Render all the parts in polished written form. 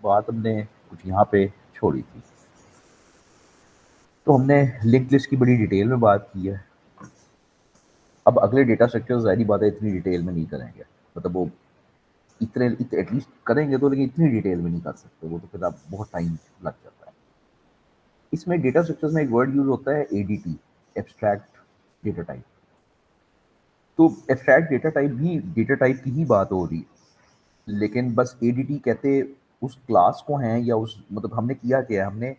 बात हमने कुछ यहाँ पे छोड़ी थी। तो हमने लिंक्ड लिस्ट की बड़ी डिटेल में बात की है। अब अगले डेटा स्ट्रक्चर ज़ाहिर-सी बात है इतनी डिटेल में नहीं करेंगे। मतलब वो एटलीस्ट करेंगे तो, लेकिन इतनी डिटेल में नहीं कर सकते, वो तो फिर आप बहुत टाइम लग जाता है। इसमें डेटा स्ट्रक्चर्स में एक वर्ड यूज़ होता है एडीटी, एब्स्ट्रैक्ट डेटा टाइप। तो एब्स्ट्रैक्ट डेटा टाइप भी डेटा टाइप की ही बात हो रही है, लेकिन बस एडीटी कहते उस क्लास को हैं या उस मतलब हमने किया क्या है, हमने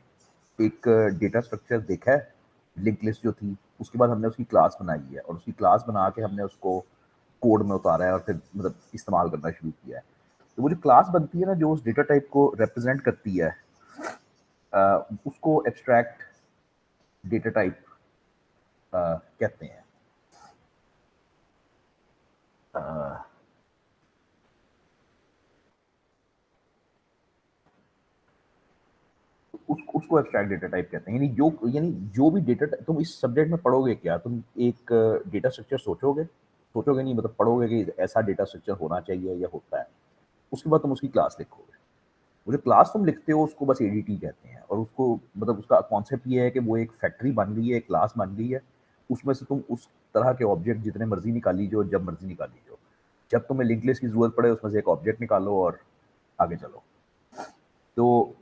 एक डेटा स्ट्रक्चर देखा है, लिंक लिस्ट जो थी, उसके बाद हमने उसकी क्लास बनाई है और उसकी क्लास बना के हमने उसको कोड में उतारा है और फिर मतलब इस्तेमाल करना शुरू किया है। तो वो जो क्लास बनती है ना, जो उस डेटा टाइप को रिप्रेजेंट करती है, उसको एब्स्ट्रैक्ट डेटा टाइप कहते हैं। अ, उसको एब्स्ट्रैक्ट डेटा टाइप कहते हैं। यानी जो भी डेटा तुम इस सब्जेक्ट में पढ़ोगे क्या, तुम एक डेटा स्ट्रक्चर सोचोगे नहीं, मतलब पढ़ोगे कि ऐसा डेटा स्ट्रक्चर होना चाहिए या होता है। उसके बाद तुम उसकी क्लास लिखोगे। वो जो क्लास तुम लिखते हो उसको बस एडीटी कहते हैं, और उसको मतलब उसका कॉन्सेप्ट ये है कि वो एक फैक्ट्री बन गई है, एक क्लास बन गई है, उसमें से तुम उस तरह के ऑब्जेक्ट जितने मर्जी निकाली जो, जब मर्जी निकाली जो, जब तुम्हें लिंक लिस्ट की जरूरत पड़े उसमें से एक ऑब्जेक्ट निकालो और आगे चलो। तो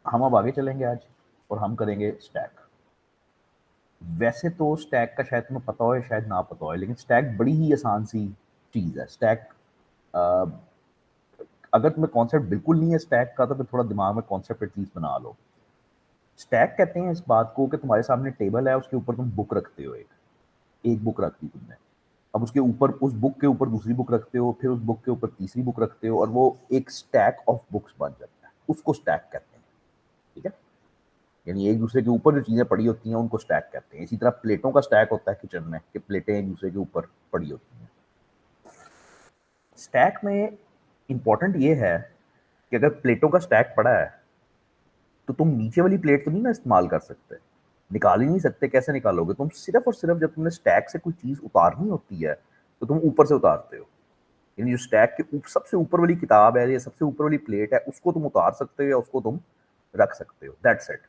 हम अब आगे चलेंगे आज और हम करेंगे स्टैक। वैसे तो स्टैक का शायद तुम्हें पता हो या शायद ना पता हो, लेकिन स्टैक बड़ी ही आसान सी चीज़ है। स्टैक अगर तुम्हें कॉन्सेप्ट बिल्कुल नहीं है स्टैक का, तो फिर थोड़ा दिमाग में कॉन्सेप्ट एटलीस्ट बना लो। स्टैक कहते हैं इस बात को कि तुम्हारे सामने टेबल है, उसके ऊपर तुम बुक रखते हो, एक बुक रख दी तुमने। अब उसके ऊपर, उस बुक के ऊपर दूसरी बुक रखते हो, फिर उस बुक के ऊपर तीसरी बुक रखते हो, और वो एक स्टैक ऑफ बुक्स बन जाता है। उसको स्टैक कहते हैं। ठीक है? यानी एक दूसरे के ऊपर जो चीज़ें पड़ी होती हैं उनको स्टैक कहते हैं। इसी तरह प्लेटों का स्टैक होता है किचन में, कि प्लेटें एक दूसरे के ऊपर पड़ी होती हैं। स्टैक में इंपॉर्टेंट ये है कि अगर प्लेटों का स्टैक पड़ा है, तो तुम नीचे वाली प्लेट तो नहीं ना इस्तेमाल कर सकते, निकाल ही नहीं सकते। कैसे निकालोगे? तुम सिर्फ और सिर्फ जब तुमने स्टैक से कोई चीज़ उतारनी होती है, तो तुम ऊपर से उतारते हो। यानी जो स्टैक के सबसे ऊपर वाली किताब है या सबसे ऊपर वाली प्लेट है, उसको तुम उतार सकते हो या उसको तुम रख सकते हो, दैट्स इट।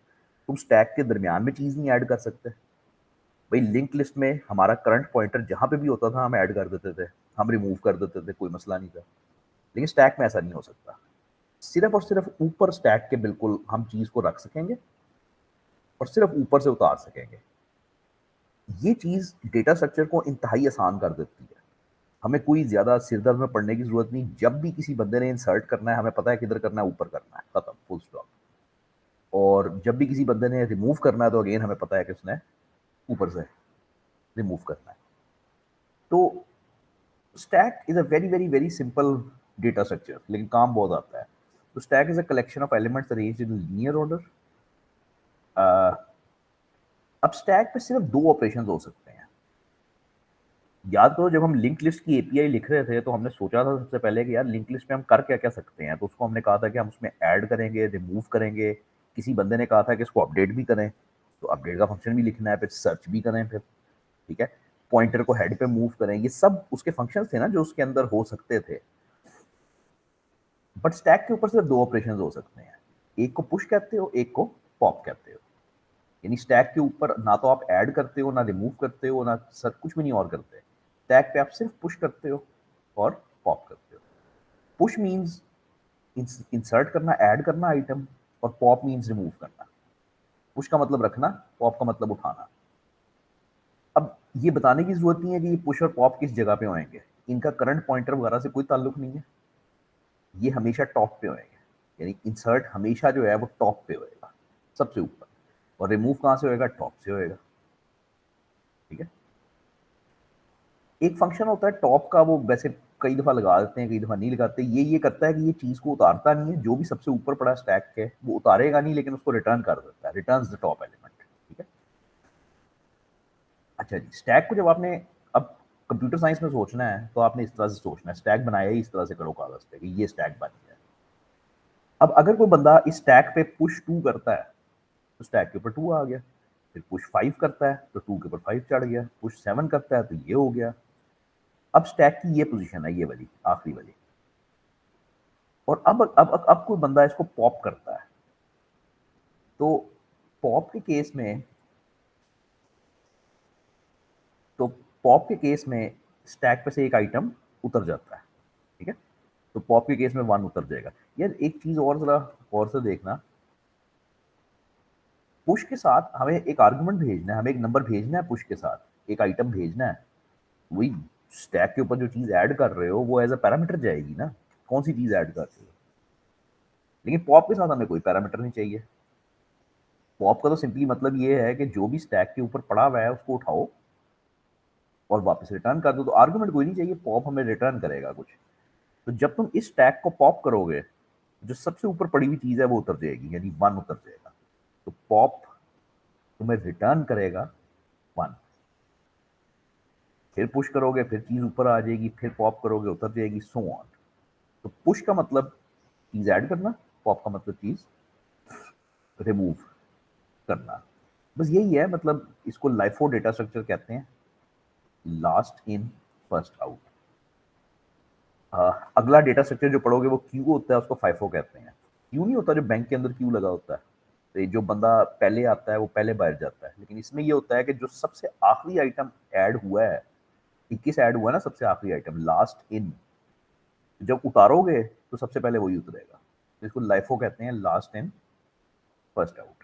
तुम स्टैक के दरमियान में चीज़ नहीं ऐड कर सकते। भाई लिंक लिस्ट में हमारा करंट पॉइंटर जहाँ पे भी होता था हम ऐड कर देते थे, हम रिमूव कर देते थे, कोई मसला नहीं था। लेकिन स्टैक में ऐसा नहीं हो सकता। सिर्फ और सिर्फ ऊपर स्टैक के बिल्कुल हम चीज़ को रख सकेंगे और सिर्फ ऊपर से उतार सकेंगे। ये चीज़ डेटा स्ट्रक्चर को इंतहाई आसान कर देती है। हमें कोई ज़्यादा सिरदर्द में पड़ने की ज़रूरत नहीं। जब भी किसी बंदे ने इंसर्ट करना है, हमें पता है किधर करना है, ऊपर करना है, खत्म, फुल स्टॉप। और जब भी किसी बंदे ने रिमूव करना है, तो अगेन हमें पता है कि उसने ऊपर से रिमूव करना है। तो stack is a very very very simple data structure, लेकिन काम बहुत आता है। तो stack is a collection of elements arranged in linear order. अब स्टैक पे सिर्फ दो ऑपरेशन हो सकते हैं। याद करो, जब हम लिंक लिस्ट की एपीआई लिख रहे थे, तो हमने सोचा था सबसे पहले कि यार लिंक लिस्ट में हम कर क्या क्या सकते हैं। तो उसको हमने कहा था कि हम उसमें ऐड करेंगे, रिमूव करेंगे। किसी बंदे ने कहा था कि इसको अपडेट भी करें, तो अपडेट का फंक्शन भी लिखना है, फिर सर्च भी करें, फिर ठीक है, पॉइंटर को हेड पे मूव करें। ये सब उसके फंक्शन थे ना जो उसके अंदर हो सकते थे। बट स्टैक के ऊपर सिर्फ दो ऑपरेशन हो सकते हैं। एक को पुश कहते हो, एक को पॉप कहते हो। यानी स्टैक के ऊपर ना तो आप ऐड करते हो, ना रिमूव करते हो, ना सर कुछ भी नहीं और करते। स्टैक पे आप सिर्फ पुश करते हो और पॉप करते हो। पुश मीन्स इंसर्ट करना, ऐड करना आइटम, और पॉप मीन्स रिमूव करना। पुश का मतलब रखना, पॉप का मतलब उठाना। अब ये बताने की जरूरत नहीं है कि ये पुश और पॉप किस जगह पे होंगे। इनका करंट पॉइंटर वगैरह से कोई ताल्लुक नहीं है। ये हमेशा टॉप पे होएंगे। यानी इंसर्ट हमेशा जो है वो टॉप पे होएगा, सबसे ऊपर। और रिमूव कहाँ से होएगा? टॉप से होएगा। ठीक है? एक फंक्शन होता है टॉप का, वो वैसे कई दफ़ा लगा देते हैं, कई दफ़ा नहीं लगाते। ये करता है कि ये चीज़ को उतारता नहीं है। जो भी सबसे ऊपर पड़ा स्टैक के, वो उतारेगा नहीं, लेकिन उसको रिटर्न कर देता है, रिटर्न्स द टॉप एलिमेंट। ठीक है? अच्छा जी, स्टैक को जब आपने अब कंप्यूटर साइंस में सोचना है, तो आपने इस तरह से सोचना है, स्टैक बनाया ही इस तरह से करो कागज़ पे कि ये स्टैक बन गया। अब अगर कोई बंदा इस स्टैक पे पुश 2 करता है, तो स्टैक के ऊपर 2 आ गया। फिर पुश 5 करता है, तो 2 के ऊपर 5 चढ़ गया। पुश 7 करता है, तो ये हो गया। अब स्टैक की ये पोज़ीशन है, ये वाली, आखिरी वाली। और अब कोई बंदा इसको पॉप करता है, तो पॉप के केस में तो पॉप के केस में स्टैक पे से एक आइटम उतर जाता है, ठीक है? तो पॉप के केस में 1 उतर जाएगा। यार एक चीज़ और ज़रा गौर से देखना, पुश के साथ हमें एक आर्गुमेंट भेजना है, हमें एक नंबर भेजना है पुश के साथ, एक आइटम भेजना है। वही स्टैक के ऊपर जो चीज़ ऐड कर रहे हो वो एज़ अ पैरामीटर जाएगी ना, कौन-सी चीज़ ऐड कर रहे हो? लेकिन पॉप के साथ हमें कोई पैरामीटर नहीं चाहिए। पॉप का तो सिंपली मतलब ये है कि जो भी स्टैक के ऊपर पड़ा हुआ है उसको उठाओ और वापस रिटर्न कर दो, तो आर्गुमेंट कोई नहीं चाहिए, पॉप हमें रिटर्न करेगा कुछ। तो जब तुम इस स्टैक को पॉप करोगे, जो सबसे ऊपर पड़ी हुई चीज़ है वो उतर जाएगी, यानी 1 उतर जाएगा। तो पॉप तुम्हें रिटर्न करेगा 1। फिर पुश करोगे, फिर चीज़ ऊपर आ जाएगी, फिर पॉप करोगे, उतर जाएगी, सो ऑन। तो पुश का मतलब चीज़ ऐड करना, पॉप का मतलब चीज़ रिमूव करना। बस यही है, मतलब इसको लाइफो डेटा स्ट्रक्चर कहते हैं, लास्ट इन फर्स्ट आउट। अगला डेटा स्ट्रक्चर जो पढ़ोगे वो क्यू होता है, उसको फाइफो कहते हैं। क्यू नहीं होता जो बैंक के अंदर क्यू लगा होता है, तो जो बंदा पहले आता है वो पहले बाहर जाता है, लेकिन इसमें ये होता है कि जो सबसे आखिरी आइटम ऐड हुआ है, 21 ऐड हुआ है ना, सबसे आखिरी आइटम लास्ट इन, जब उतारोगे तो सबसे पहले वही उतरेगा, तो इसको लाइफो कहते हैं, लास्ट इन फर्स्ट आउट।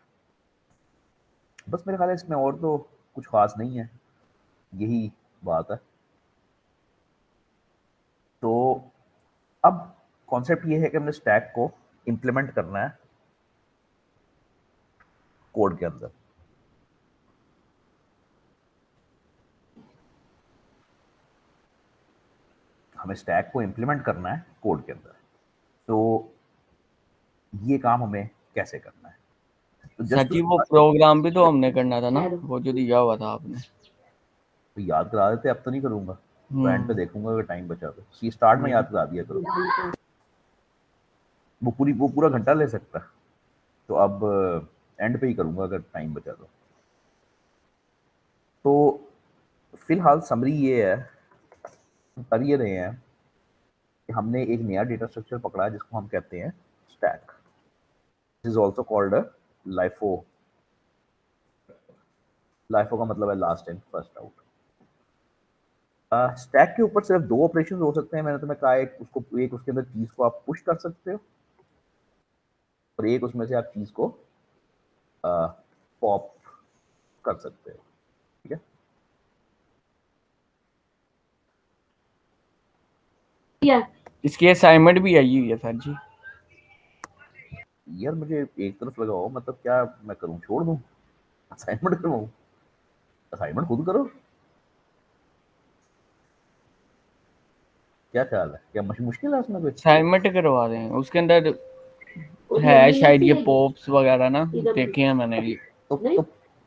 बस मेरे ख्याल है इसमें और तो कुछ खास नहीं है, यही बात है। तो अब कॉन्सेप्ट ये है कि हमने स्टैक को इम्प्लीमेंट करना है कोड के अंदर। हमें स्टैक को इम्प्लीमेंट करना है कोड के अंदर, तो ये काम हमें कैसे करना है? तो सर जस्ट जी वो प्रोग्राम भी तो हमने करना था ना, वो जो दिया हुआ था आपने। तो याद करा देते, अब तो नहीं करूंगा, तो एंड पे देखूंगा अगर टाइम बचा तो। सी स्टार्ट में याद करा दिया करो, वो पूरा घंटा ले सकता है, तो अब एंड पे ही करूंगा अगर टाइम बचा तो फिलहाल समरी ये है, हम कर ये रहे हैं कि हमने एक नया डेटा स्ट्रक्चर पकड़ा है जिसको हम कहते हैं stack, is also called LIFO. LIFO का मतलब है last in first out. Stack के ऊपर सिर्फ 2 ऑपरेशन हो सकते हैं, मैंने तुम्हें कहा, एक उसके अंदर चीज को आप पुश कर सकते हो और एक उसमें से आप चीज को पॉप कर सकते हो, ठीक है? इसकी असाइनमेंट भी आई हुई है सर जी। यार मुझे एक तरफ लगाओ, मतलब क्या मैं करूं, छोड़ दूं, असाइनमेंट करवाऊं? असाइनमेंट खुद करो, क्या ख्याल है, क्या मुश्किल है उसमें कुछ? असाइनमेंट करवा दें, उसके अंदर है शायद ये पॉप्स वगैरह ना, देखे हैं मैंने ये। तो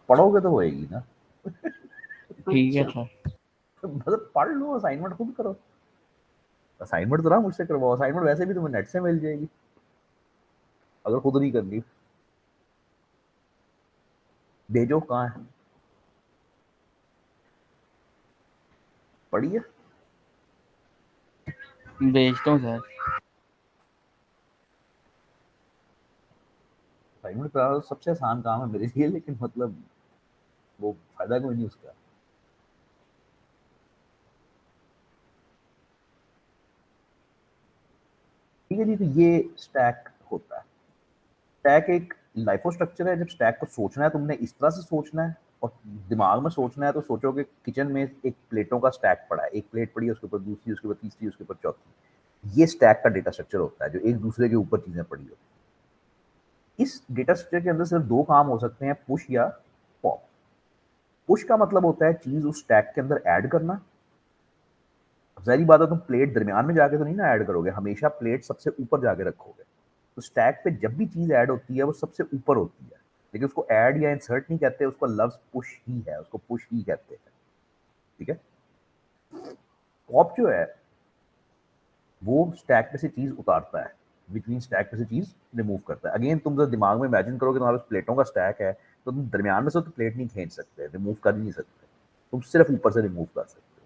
पढ़ोगे तो होएगी ना। ठीक है सर। मतलब पढ़ लो, असाइनमेंट खुद करो, असाइनमेंट तो ना मुझसे करवाओ, असाइनमेंट वैसे भी तुम्हें नेट से मिल जाएगी अगर खुद नहीं करनी। भेजो, कहाँ है, पढ़िए। भेजता हूँ सर। असाइनमेंट कराना तो सबसे आसान काम है मेरे लिए, लेकिन मतलब वो फायदा कोई नहीं उसका। ठीक है जी, तो ये स्टैक होता है। स्टैक एक लाइफो स्ट्रक्चर है। जब स्टैक को सोचना है तुमने इस तरह से सोचना है, और दिमाग में सोचना है तो सोचोगे किचन में एक प्लेटों का स्टैक पड़ा है, एक प्लेट पड़ी है, उसके ऊपर दूसरी, उसके ऊपर तीसरी, उसके ऊपर चौथी। ये स्टैक का डेटा स्ट्रक्चर होता है, जो एक दूसरे के ऊपर चीजें पड़ी होती है। इस डेटा स्ट्रक्चर के अंदर सिर्फ 2 काम हो सकते हैं, पुश या पॉप। पुश का मतलब होता है चीज उस स्टैक के अंदर ऐड करना। ज़ाहिर बात है, तुम प्लेट दरमियान में जाके तो नहीं ना ऐड करोगे, हमेशा प्लेट सबसे ऊपर जाके रखोगे। तो स्टैक पे जब भी चीज़ ऐड होती है वो सबसे ऊपर होती है, लेकिन उसको ऐड या इंसर्ट नहीं कहते, उसको लफ्ज़ पुश ही है, उसको पुश ही कहते हैं, ठीक है? पॉप जो है वो स्टैक पे से चीज़ उतारता है, व्हिच मीन्स स्टैक पे से चीज़ रिमूव करता है। अगेन तुम जब दिमाग में इमेजिन करोगे तुम्हारे पास प्लेटों का स्टैक है, तो तुम दरमियान में से तो प्लेट नहीं खींच सकते, रिमूव कर ही नहीं सकते, तुम सिर्फ ऊपर से रिमूव कर सकते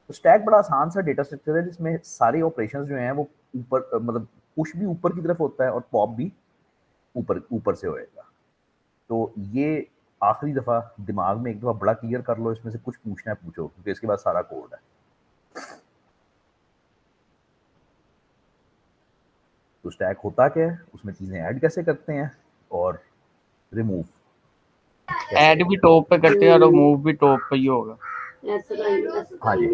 हो। तो स्टैक बड़ा आसान सा डेटा स्ट्रक्चर है जिसमें सारे ऑपरेशंस जो हैं वो ऊपर मतलब पुश भी ऊपर की तरफ होता है और पॉप भी ऊपर ऊपर से होएगा। तो ये आखिरी दफ़ा दिमाग में एक दफ़ा बड़ा क्लियर कर लो, इसमें से कुछ पूछना है पूछो, क्योंकि इसके बाद सारा कोड है। तो स्टैक होता क्या है, उसमें चीज़ें ऐड कैसे करते हैं और रिमूव ऐड भी टॉप पे करते हैं और मूव भी टॉप पे ही होगा। हाँ जी।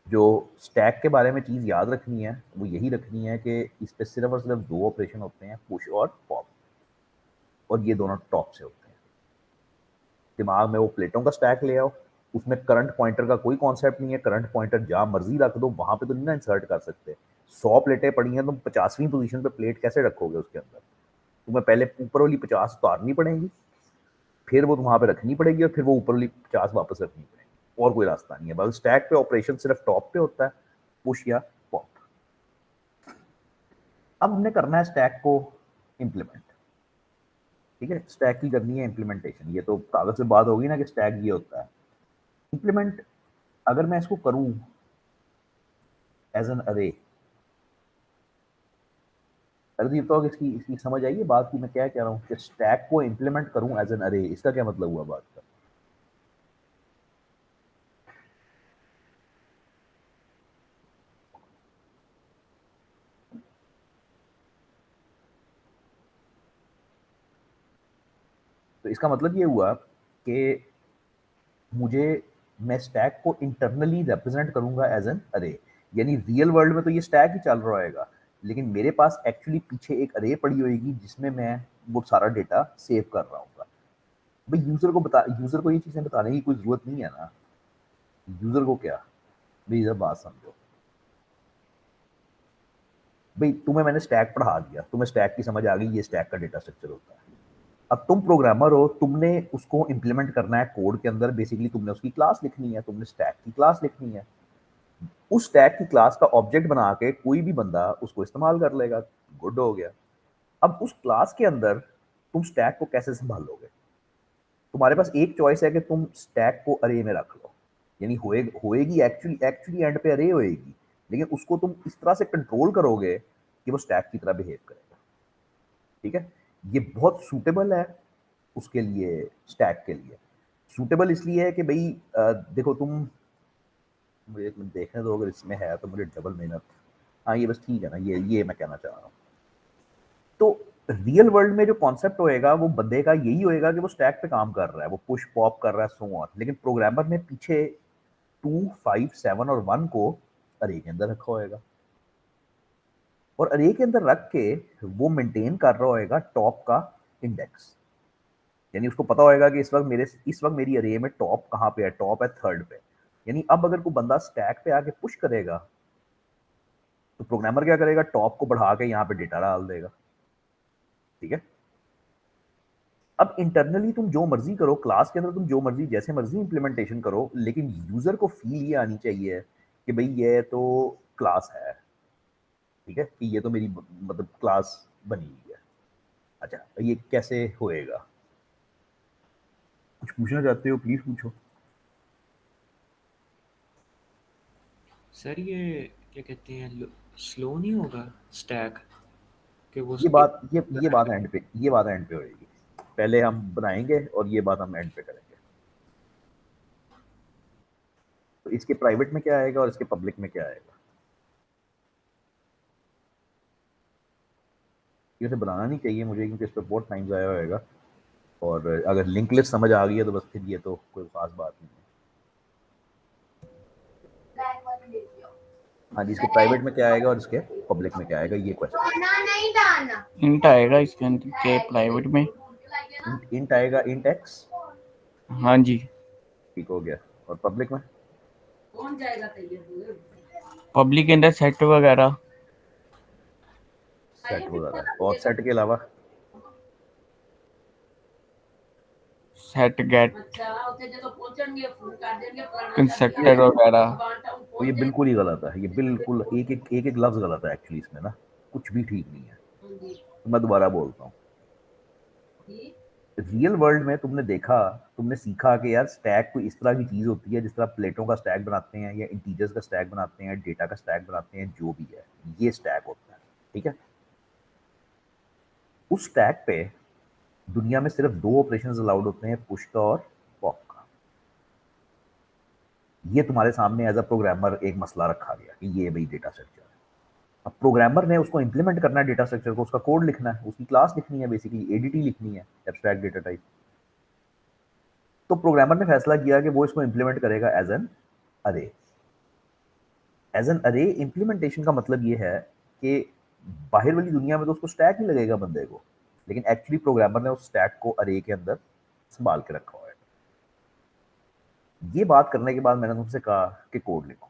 जो स्टैक के बारे में चीज़ याद रखनी है वो यही रखनी है कि इस पे सिर्फ और सिर्फ 2 ऑपरेशन होते हैं, पुश और पॉप, और ये दोनों टॉप से होते हैं। दिमाग में वो प्लेटों का स्टैक ले आओ, उसमें करंट पॉइंटर का कोई कॉन्सेप्ट नहीं है, करंट पॉइंटर जहाँ मर्जी रख दो, वहाँ पे तो नहीं ना इंसर्ट कर सकते। 100 प्लेटें पड़ी हैं, तुम 50वीं पोजीशन पे प्लेट कैसे रखोगे उसके अंदर? तुम्हें पहले ऊपर वाली 50 उतारनी पड़ेगी, फिर वो वहाँ पे रखनी पड़ेगी और फिर वो ऊपर वाली 50 वापस रखनी पड़ेगी, और कोई रास्ता नहीं है। बस स्टैक पे ऑपरेशन सिर्फ टॉप पे होता है, पुश या पॉप। अब हमने करना है स्टैक को इम्प्लीमेंट, ठीक है? स्टैक की करनी है इम्प्लीमेंटेशन। ये तो कागज से बात होगी ना कि स्टैक ये होता है। इम्प्लीमेंट अगर मैं इसको करूं एज एन अरे, अर्दी तो इसकी इसकी समझ आई है बात की मैं क्या कह रहा हूँ कि स्टैक को इम्प्लीमेंट करूं एज एन अरे, इसका क्या मतलब हुआ बात का? तो इसका मतलब ये हुआ कि मुझे मैं स्टैक को इंटरनली रिप्रेजेंट करूंगा एज एन अरे, यानी रियल वर्ल्ड में तो ये स्टैक ही चल रहा होगा, लेकिन मेरे पास एक्चुअली पीछे एक अरे पड़ी होगी जिसमें मैं वो सारा डेटा सेव कर रहा हूँ। भाई यूजर को ये चीजें बताने की कोई जरूरत नहीं है ना। यूजर को क्या, भाई जब बात समझो, भाई तुम्हें मैंने स्टैक पढ़ा दिया, तुम्हें स्टैक की समझ आ गई, ये स्टैक का डेटा स्ट्रक्चर होता है। अब तुम प्रोग्रामर हो, तुमने उसको इंप्लीमेंट करना है कोड के अंदर। बेसिकली तुमने उसकी क्लास लिखनी है, तुमने स्टैक की क्लास लिखनी है। उस स्टैक की क्लास का ऑब्जेक्ट बना के कोई भी बंदा उसको इस्तेमाल कर लेगा, गुड हो गया। अब उस क्लास के अंदर तुम स्टैक को कैसे संभालोगे? तुम्हारे पास एक चॉइस है कि तुम स्टैक को अरे में रख लो, यानी होएगी एक्चुअली एक्चुअली एंड पे अरे होएगी, लेकिन उसको तुम इस तरह से कंट्रोल करोगे कि वो स्टैक की तरह बिहेव करेगा, ठीक है? ये बहुत सूटेबल है उसके लिए, स्टैक के लिए। सूटेबल इसलिए है कि भाई देखो तुम, मुझे एक मिनट देखने दो, अगर इसमें है तो मुझे डबल मेहनत, हाँ ये बस ठीक है ना, ये मैं कहना चाह रहा हूँ। तो रियल वर्ल्ड में जो कॉन्सेप्ट होएगा वो बंदे का यही होएगा कि वो स्टैक पे काम कर रहा है, वो पुश पॉप कर रहा है, सो ऑन, लेकिन प्रोग्रामर ने पीछे 2, 5, 7 और 1 को अरे के अंदर रखा होएगा, और अरे के अंदर रख के वो मेंटेन कर रहा होएगा टॉप का इंडेक्स। यानी उसको पता होएगा कि इस वक्त मेरी अरे में टॉप कहाँ पे है, टॉप है 3rd पे। यानी अब अगर कोई बंदा स्टैक पे आके पुश करेगा तो प्रोग्रामर क्या करेगा, टॉप को बढ़ा के यहाँ पे डेटा डाल देगा, ठीक है? अब इंटरनली तुम जो मर्जी करो, क्लास के अंदर तुम जो मर्जी जैसे मर्जी इंप्लीमेंटेशन करो, लेकिन यूजर को फील ये आनी चाहिए कि भाई ये तो क्लास है, ठीक है, कि ये तो मेरी मतलब क्लास बनी हुई है। अच्छा, ये कैसे होएगा? कुछ पूछना चाहते हो प्लीज पूछो। सर ये क्या कहते हैं, स्लो नहीं होगा स्टैक कि वो ये बात एंड पे होएगी। पहले हम बनाएंगे और ये बात हम एंड पे करेंगे। तो इसके प्राइवेट में क्या आएगा और इसके पब्लिक में क्या आएगा, इसे बनाना नहीं चाहिए मुझे, क्योंकि इस पर बहुत टाइम ज़ाया होएगा, और अगर लिंक लिस्ट समझ आ गई है तो बस फिर ये तो कोई खास बात नहीं है। हाँ जी, इसके प्राइवेट में क्या आएगा और इसके पब्लिक में क्या आएगा, ये क्वेश्चन। इंट आएगा इसके अंदर के प्राइवेट में। इंट आएगा, इंट एक्स, हाँ जी। ठीक हो गया। और पब्लिक में पब्लिक के अंदर सेट वगैरह, सेट वगैरह, और सेट के अलावा सेट गेट कंस्ट्रक्टर वगैरह। तो ये बिल्कुल ही गलत है, ये बिल्कुल एक लफ्ज़ गलत है एक्चुअली इसमें ना, कुछ भी ठीक नहीं है। तो मैं दोबारा बोलता हूँ, रियल वर्ल्ड में तुमने सीखा कि यार स्टैक कोई इस तरह की चीज होती है जिस तरह प्लेटों का स्टैक बनाते हैं या इंटीजर्स का स्टैक बनाते हैं, डेटा का स्टैक बनाते हैं, जो भी है ये स्टैक होता है, ठीक है। उस स्टैक पे दुनिया में सिर्फ दो ऑपरेशंस अलाउड होते हैं, पुश का और पॉप का। ये तुम्हारे सामने एज अ प्रोग्रामर एक मसला रखा गया कि ये भाई डेटा स्ट्रक्चर है। अब प्रोग्रामर ने उसको इंप्लीमेंट करना है, डेटा स्ट्रक्चर को, उसका कोड लिखना है, उसकी क्लास लिखनी है, बेसिकली एडीटी लिखनी है, एब्स्ट्रैक्ट डेटा टाइप। तो प्रोग्रामर ने फैसला किया कि वो इसको इंप्लीमेंट करेगा एज एन अरे। एज एन अरे इंप्लीमेंटेशन का मतलब ये है कि बाहर वाली दुनिया में तो उसको स्टैक ही लगेगा बंदे को, लेकिन एक्चुअली प्रोग्रामर ने उस स्टैक को अरे के अंदर संभाल के रखा हुआ है। ये बात करने के बाद मैंने तुमसे कहा कि कोड लिखो।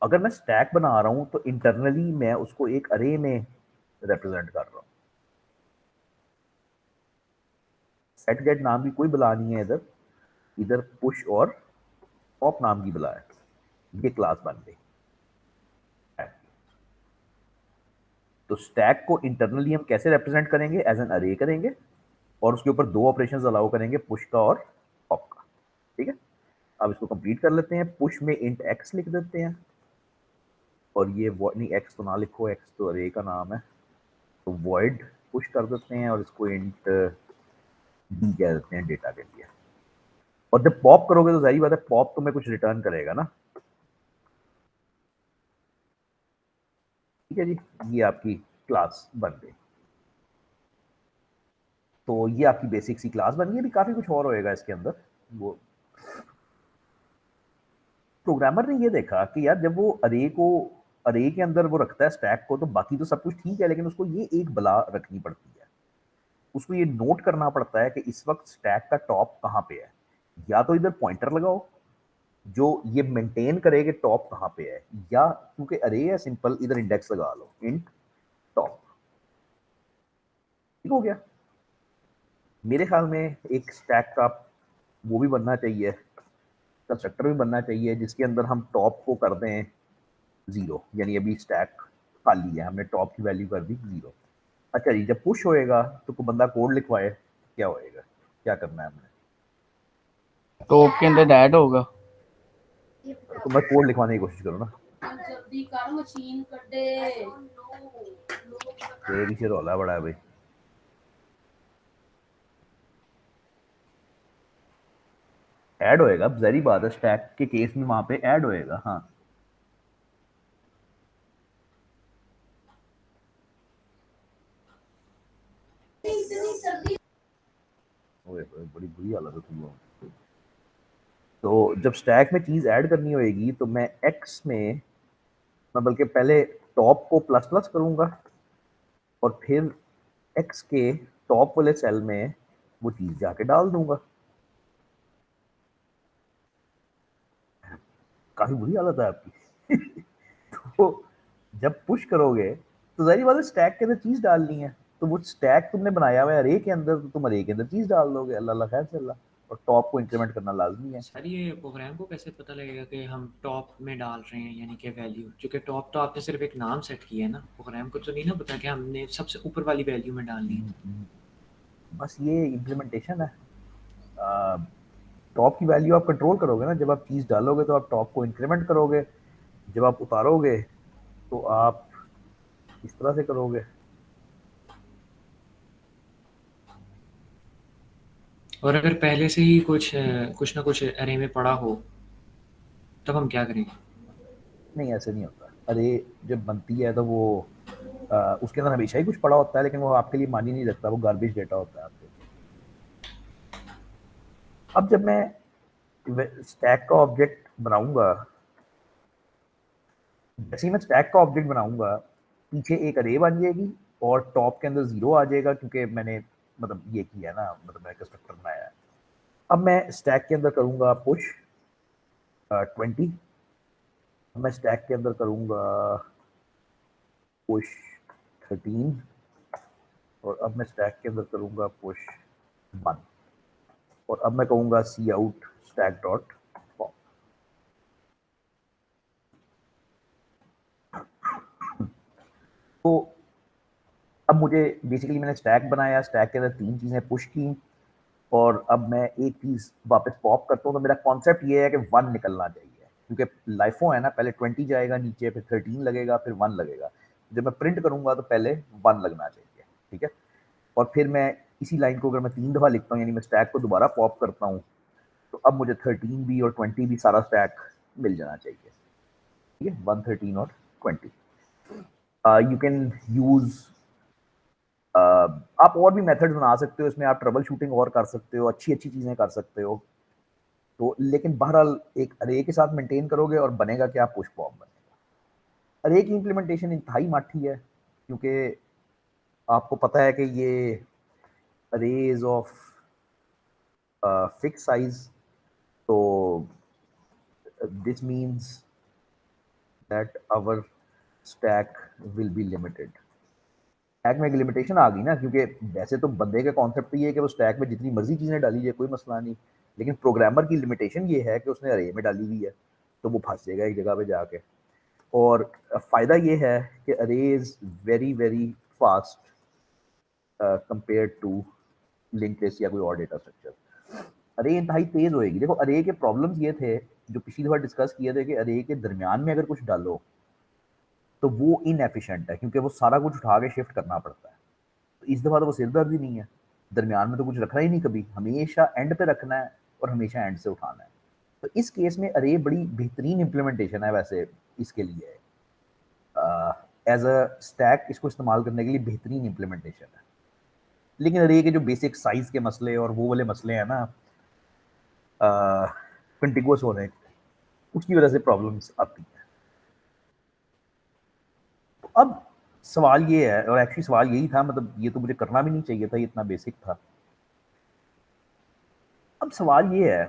अगर मैं स्टैक बना रहा हूं तो इंटरनली मैं उसको एक अरे में रिप्रेजेंट कर रहा हूं। सेट गेट नाम की कोई बला नहीं है इधर, इधर पुश और पॉप नाम की बला है। ये क्लास बन गई। तो स्टैक को इंटरनली हम कैसे रिप्रेजेंट करेंगे? एज एन अरे करेंगे और उसके ऊपर दो ऑपरेशंस अलाउ करेंगे, पुश का और पॉप का, ठीक है। अब इसको कंप्लीट कर लेते हैं। पुश में इंट एक्स लिख देते हैं और ये नहीं, एक्स तो ना लिखो, एक्स तो अरे का नाम है, तो वॉइड पुश कर देते हैं और इसको इंट डी कह देते हैं डेटा के लिए। और जब पॉप करोगे तो जाहिर बात है पॉप तुम्हें कुछ रिटर्न करेगा ना, ठीक है जी। ये आपकी क्लास बन गई। तो ये आपकी बेसिक सी क्लास बन गई। अभी काफी कुछ और होएगा इसके अंदर। वो प्रोग्रामर ने ये देखा कि यार जब वो अरे के अंदर वो रखता है स्टैक को, तो बाकी तो सब कुछ ठीक है, लेकिन उसको ये एक बला रखनी पड़ती है। उसको ये नोट करना पड़ता है कि इस वक्त स्टैक का टॉप कहाँ पे है। या तो इधर पॉइंटर लगाओ जो ये मेंटेन करे कि टॉप कहाँ पे है, या क्योंकि अरे है सिंपल, इधर इंडेक्स लगा लो, इंट टॉप। ठीक हो गया। मेरे ख्याल में एक स्टैक का वो भी बनना चाहिए, कंस्ट्रक्टर भी बनना चाहिए, जिसके अंदर हम टॉप को कर दें 0, यानी अभी स्टैक खाली है, हमने टॉप की वैल्यू कर दी 0। अच्छा जी, जब पुश होएगा तो कोई बंदा कोड लिखवाए, क्या होएगा, क्या करना है हमने? टॉप के अंदर ऐड होगा। तो मैं कोड लिखवाने की कोशिश करूँ ना, जल्दी कर मशीन कड्डे। तेरे पीछे रौला बड़ा है भाई। ऐड होएगा, जारी बात है, स्टैक के केस में वहां पे ऐड होएगा। हाँ, ओए बड़ी बुरी हालत है तुम लोगों। तो जब स्टैक में चीज ऐड करनी होएगी तो मैं एक्स में, मैं बल्कि पहले टॉप को प्लस प्लस करूंगा और फिर एक्स के टॉप वाले सेल में वो चीज जाके डाल दूंगा। काफी बुरी हालत है आपकी। तो जब पुश करोगे तो जाहिर बात है स्टैक के अंदर चीज डालनी है, तो वो स्टैक तुमने बनाया हुआ है अरे के अंदर, तो तुम अरे के अंदर चीज डाल दोगे, अल्लाह अल्लाह खैर से अल्लाह। और टॉप को इंक्रीमेंट करना लाजमी है। सर ये प्रोग्राम को कैसे पता लगेगा कि हम टॉप में डाल रहे हैं, यानी कि वैल्यू, क्योंकि टॉप तो आपने सिर्फ एक नाम सेट किया है ना, प्रोग्राम को तो नहीं ना पता कि हमने सबसे ऊपर वाली वैल्यू में डालनी है। बस ये इम्प्लीमेंटेशन है। टॉप की वैल्यू आप कंट्रोल करोगे ना, जब आप चीज डालोगे तो आप टॉप को इंक्रीमेंट करोगे, जब आप उतारोगे तो आप इस तरह से करोगे। और अगर पहले से ही कुछ ना कुछ अरे में पड़ा हो तब हम क्या करेंगे? नहीं, ऐसे नहीं होता। अरे जब बनती है तो वो उसके अंदर हमेशा ही कुछ पड़ा होता है, लेकिन वो आपके लिए मानी नहीं रखता, वो गार्बेज डेटा होता है आपके लिए। अब जब मैं स्टैक का ऑब्जेक्ट बनाऊंगा, जैसे ही मैं स्टैक का ऑब्जेक्ट बनाऊंगा, पीछे एक अरे बन जाएगी और टॉप के अंदर 0 आ जाएगा, क्योंकि मैंने मतलब ये किया ना, मतलब मैंने कंस्ट्रक्टर बनाया है। अब मैं स्टैक के अंदर करूंगा पुश 20, मैं स्टैक के अंदर करूंगा पुश 13, और अब मैं स्टैक के अंदर करूंगा पुश 1, और अब मैं कहूंगा सी आउट स्टैक डॉट पॉप। तो अब मुझे बेसिकली मैंने स्टैक बनाया, स्टैक के अंदर 3 चीज़ें पुश की और अब मैं एक चीज़ वापस पॉप करता हूँ, तो मेरा कॉन्सेप्ट ये है कि 1 निकलना चाहिए, क्योंकि लाइफो है ना, पहले 20 जाएगा नीचे, फिर 13 लगेगा, फिर 1 लगेगा। जब मैं प्रिंट करूँगा तो पहले 1 लगना चाहिए, ठीक है? और फिर मैं इसी लाइन को अगर मैं 3 दफ़ा लिखता हूँ, यानी मैं स्टैक को दोबारा पॉप करता हूँ, तो अब मुझे 13 भी और 20 भी सारा स्टैक मिल जाना चाहिए, ठीक है? 1, 13 और 20। यू कैन यूज़ आप और भी मेथड्स बना सकते हो, इसमें आप ट्रबल शूटिंग और कर सकते हो, अच्छी-अच्छी चीज़ें कर सकते हो। तो लेकिन बहरहाल एक अरे के साथ मेंटेन करोगे और बनेगा क्या? पुश पॉप बनेगा। अरे की इम्प्लीमेंटेशन इंतहाई माठी है, क्योंकि आपको पता है कि ये arrays of fix size, so this means that our stack will be limited. Stack में एक लिमिटेशन आ गई ना, क्योंकि वैसे तो बंदे का कॉन्सेप्ट ये है कि वो स्टैक में जितनी मर्जी चीज़ें डाली जाए, कोई मसला नहीं, लेकिन प्रोग्रामर की लिमिटेशन ये है कि उसने अरे में डाली हुई है, तो वो फंस जाएगा एक जगह पे जाके। और फ़ायदा ये है कि array is very very fast compare to linked list या कोई और डेटा स्ट्रक्चर। अरे इंतहाई तेज़ होएगी। देखो अरे के प्रॉब्लम्स ये थे जो पिछली दफ़ा डिस्कस किए थे कि अरे के दरमियान में अगर कुछ डालो तो वो इनएफिशिएंट है, क्योंकि वो सारा कुछ उठा के शिफ्ट करना पड़ता है। तो इस दफ़ा तो वो सिरदर्द ही नहीं है, दरमियान में तो कुछ रखना ही नहीं कभी, हमेशा एंड पे रखना है और हमेशा एंड से उठाना है। तो इस केस में अरे बड़ी बेहतरीन इम्प्लीमेंटेशन है वैसे इसके लिए, एज अ स्टैक इसको इस्तेमाल करने के लिए बेहतरीन इम्प्लीमेंटेशन है। लेकिन अरे के जो बेसिक साइज के मसले और वो वाले मसले हैं ना, कंटिगुअस होने, उसकी वजह से प्रॉब्लम्स आती हैं। तो अब सवाल ये है, और एक्चुअली सवाल यही था, मतलब ये तो मुझे करना भी नहीं चाहिए था, ये इतना बेसिक था। अब सवाल ये है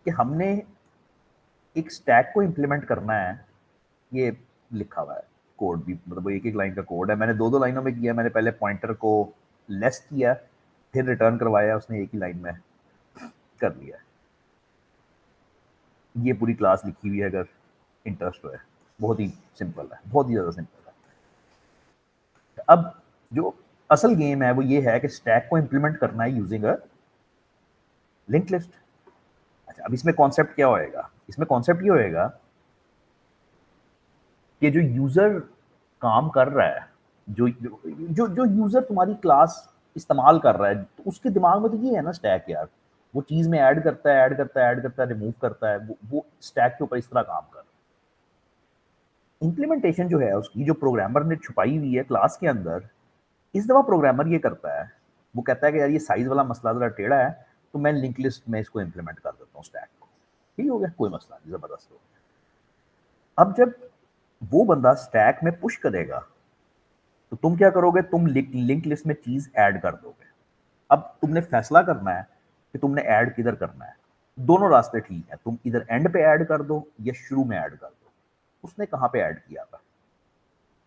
कि हमने एक स्टैक को इम्प्लीमेंट करना है, ये लिखा हुआ है कोड भी, मतलब वो एक एक लाइन का कोड है। मैंने 2-2 लाइनों में किया, मैंने पहले पॉइंटर को लेस किया, फिर रिटर्न करवाया, उसने एक ही लाइन में कर लिया। ये पूरी क्लास लिखी हुई है, अगर इंटरेस्ट है, बहुत ही सिंपल है, बहुत ही ज़्यादा सिंपल है। अब जो असल गेम है वो ये है कि स्टैक को इम्प्लीमेंट करना है यूजिंग अ लिंक्ड लिस्ट। अच्छा, अब इसमें कॉन्सेप्ट क्या होएगा? इसमें कॉन्सेप्ट ये होएगा कि जो यूजर काम कर रहा है, जो जो जो यूजर तुम्हारी क्लास इस्तेमाल कर रहा है, तो उसके दिमाग में तो ये है ना स्टैक यार, वो चीज में ऐड करता है, ऐड करता है, ऐड करता है, रिमूव करता है, वो स्टैक के ऊपर इस तरह काम कर रहा है। इम्प्लीमेंटेशन जो है उसकी, जो प्रोग्रामर ने छुपाई हुई है क्लास के अंदर, इस दफा प्रोग्रामर ये करता है, वो कहता है कि यार ये साइज वाला मसला जरा टेढ़ा है, तो मैं लिंक लिस्ट में इसको इम्प्लीमेंट कर देता हूँ स्टैक को। ठीक हो गया, कोई मसला नहीं, जबरदस्त हो गया। अब जब वो बंदा स्टैक में पुश करेगा तो तुम क्या करोगे? तुम लिंक लिस्ट में चीज ऐड कर दोगे। अब तुमने फैसला करना है कि तुमने ऐड किधर करना है। दोनों रास्ते ठीक है, तुम इधर एंड पे ऐड कर दो या शुरू में ऐड कर दो। उसने कहाँ पे ऐड किया था,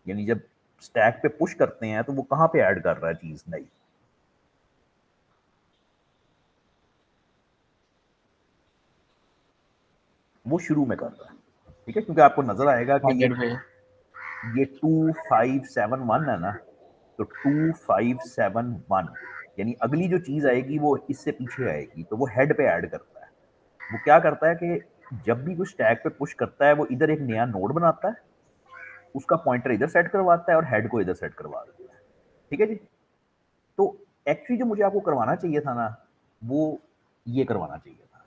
यानी जब स्टैक पे पुश करते हैं तो वो कहाँ पे ऐड कर रहा है चीज नई? वो शुरू में कर रहा है, ठीक है, क्योंकि आपको नजर आएगा कि ये 100 पे 2571 है ना, तो 2571 यानी अगली जो चीज आएगी वो इससे पीछे आएगी, तो वो हेड पे ऐड करता है। वो क्या करता है कि जब भी कुछ स्टैक पे पुश करता है, वो इधर एक नया नोड बनाता है, उसका पॉइंटर इधर सेट करवाता है और हेड को इधर सेट करवा देता है। ठीक है जी। तो एक्चुअली जो मुझे आपको करवाना चाहिए था ना, वो ये करवाना चाहिए था।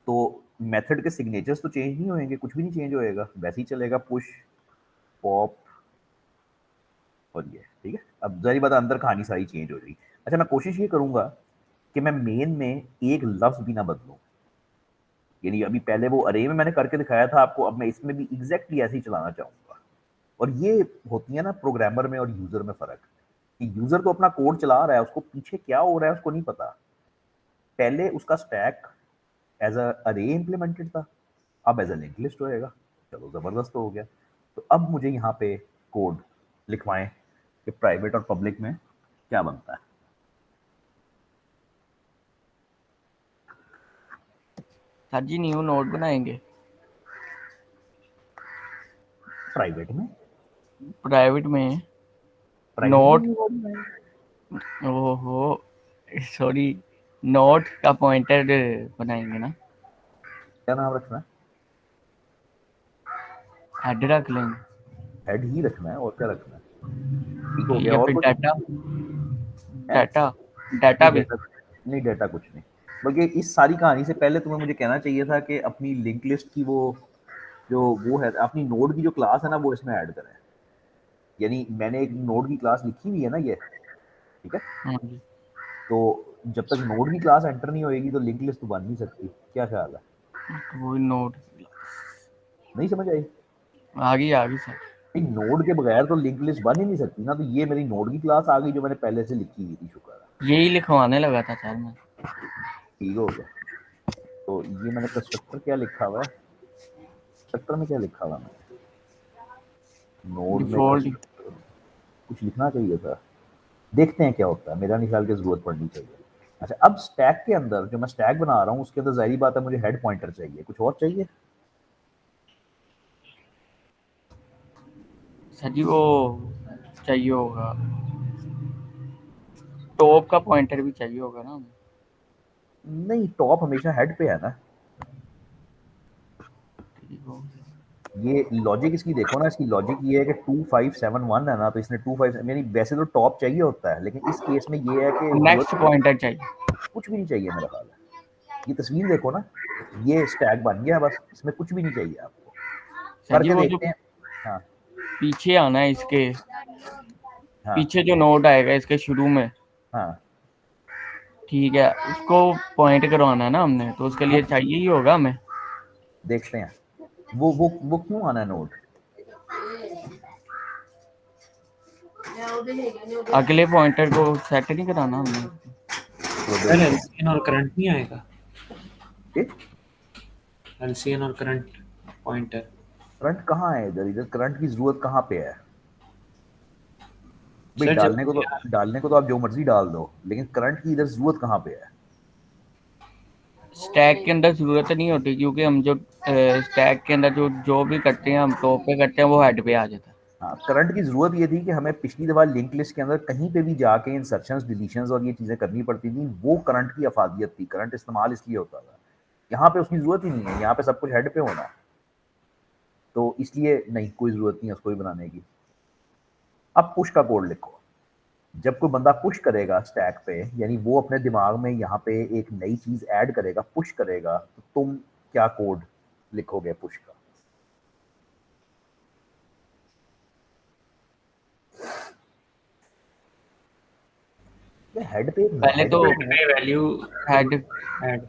तो मेथड के सिग्नेचर्स तो चेंज नहीं होंगे, कुछ भी नहीं चेंज होएगा, वैसे ही चलेगा, पुश पॉप और ये, ठीक है। अब जारी बात, अंदर कहानी सारी चेंज हो जाएगी। अच्छा, मैं कोशिश ये करूंगा कि मैं मेन में एक लफ्ज भी ना बदलूं, यानी अभी पहले वो अरे में मैंने करके दिखाया था आपको, अब मैं इसमें भी एग्जैक्टली ऐसे ही चलाना चाहूंगा। और ये होती है ना प्रोग्रामर में और यूजर में फर्क, कि यूजर तो अपना कोड चला रहा है, उसको पीछे क्या हो रहा है उसको नहीं पता। पहले उसका स्टैक एज अ अरे इम्प्लीमेंटेड था, अब एज अ लिंक लिस्ट होएगा। चलो जबरदस्त हो गया। तो अब मुझे यहाँ पे कोड लिखवाएं कि प्राइवेट और पब्लिक में क्या बनता है। सर जी न्यू नोड बनाएंगे, प्राइवेट में प्राइवेट में नोट प्राइमरी ओहो सॉरी नोट का पॉइंटर बनाएंगे ना, क्या नाम रखना है? हेड रख लेंगे हेड ही रखना है और क्या रखना है? ठीक हो ठीक गया। है। और फिर कुछ डाटा है? डाटा डाटा नहीं भी डेटा, नहीं डेटा कुछ नहीं। बल्कि इस सारी कहानी से पहले तुम्हें मुझे कहना चाहिए था कि अपनी लिंक लिस्ट की वो है अपनी नोड की जो क्लास है ना वो इसमें ऐड करें। यानी मैंने एक नोड की क्लास लिखी हुई है ना ये, ठीक है? हाँ जी। तो जब तक नोड की क्लास एंटर नहीं होएगी तो लिंक लिस्ट तो बन नहीं सकती। क्या ख्याल है? तो वही नोट नहीं समझ आई? आ गई सर। एक नोड के बगैर तो लिंक लिस्ट बन ही नहीं सकती ना। तो ये मेरी नोड की क्लास आ गई जो मैंने पहले से लिखी हुई थी। शुक्र है, यही लिखवाने लगा था सर मैं। ठीक हो गया। तो ये मैंने कंस्ट्रक्टर क्या लिखा हुआ है? कंस्ट्रक्टर में क्या लिखा हुआ है? नोड में डिफॉल्ट constructor कुछ लिखना चाहिए था। देखते हैं क्या होता है। मेरा नहीं ख्याल की जरूरत पड़नी चाहिए। अच्छा, अब स्टैक के अंदर जो मैं स्टैक बना रहा हूँ उसके अंदर जाहिर बात है मुझे हेड पॉइंटर चाहिए। कुछ और चाहिए? सर जी वो चाहिए होगा, टॉप का पॉइंटर भी चाहिए होगा ना। नहीं, टॉप हमेशा हेड पे है ना। ठीक हो गया। ये लॉजिक इसकी देखो ना, इसकी लॉजिक ये है कि 2571 है ना, तो इसने 25 यानी वैसे तो टॉप चाहिए होता है, लेकिन इस केस में ये है कि नेक्स्ट जरूरत पॉइंटर चाहिए। कुछ भी नहीं चाहिए मेरा ख्याल है। ये तस्वीर देखो ना, ये स्टैक बन गया बस, इसमें कुछ भी नहीं चाहिए आपको। सर जी करके वो जो देखते हैं। हाँ पीछे आना है इसके, हाँ पीछे जो नोट आएगा इसके शुरू में, हाँ। ठीक है, उसको पॉइंट करवाना है ना हमने, तो उसके लिए वो चाहिए ही होगा हमें। देखते हैं वो क्यों आना है नोट? अगले पॉइंटर को सेट नहीं कराना हमने। तो सर देखते हैं। एलसीएन और करंट नहीं आएगा? ठीक, एलसीएन और करंट पॉइंटर। करंट कहाँ है? इधर इधर करंट की जरूरत कहाँ पे है भाई? सर जब डालने को तो आप जो मर्जी डाल दो, लेकिन करंट की इधर जरूरत कहाँ पे है? स्टैक के अंदर जरूरत नहीं होती, क्योंकि हम जो स्टैक के अंदर जो भी करते हैं हम टॉप पे करते हैं वो हेड पे आ जाता है। हाँ, करंट की जरूरत ये थी कि हमें पिछली दफा लिंक लिस्ट के अंदर कहीं पे भी जाके इंसर्शंस डिलीशंस और ये चीजें करनी पड़ती थी। वो करंट की अफादियत थी, करंट इस्तेमाल इसलिए होता था। यहाँ पे उसकी जरूरत ही नहीं है, यहाँ पे सब कुछ हेड पे होना है, तो इसलिए नहीं, कोई जरूरत नहीं है उसको भी बनाने की। अब पुश का कोड लिखो। जब कोई बंदा पुश करेगा स्टैक पे, यानी वो अपने दिमाग में यहाँ पे एक नई चीज ऐड करेगा, पुश करेगा, तो तुम क्या कोड लिखोगे पुश का? हेड पे पहले हेड तो पे वैल्यू हेड ऐड।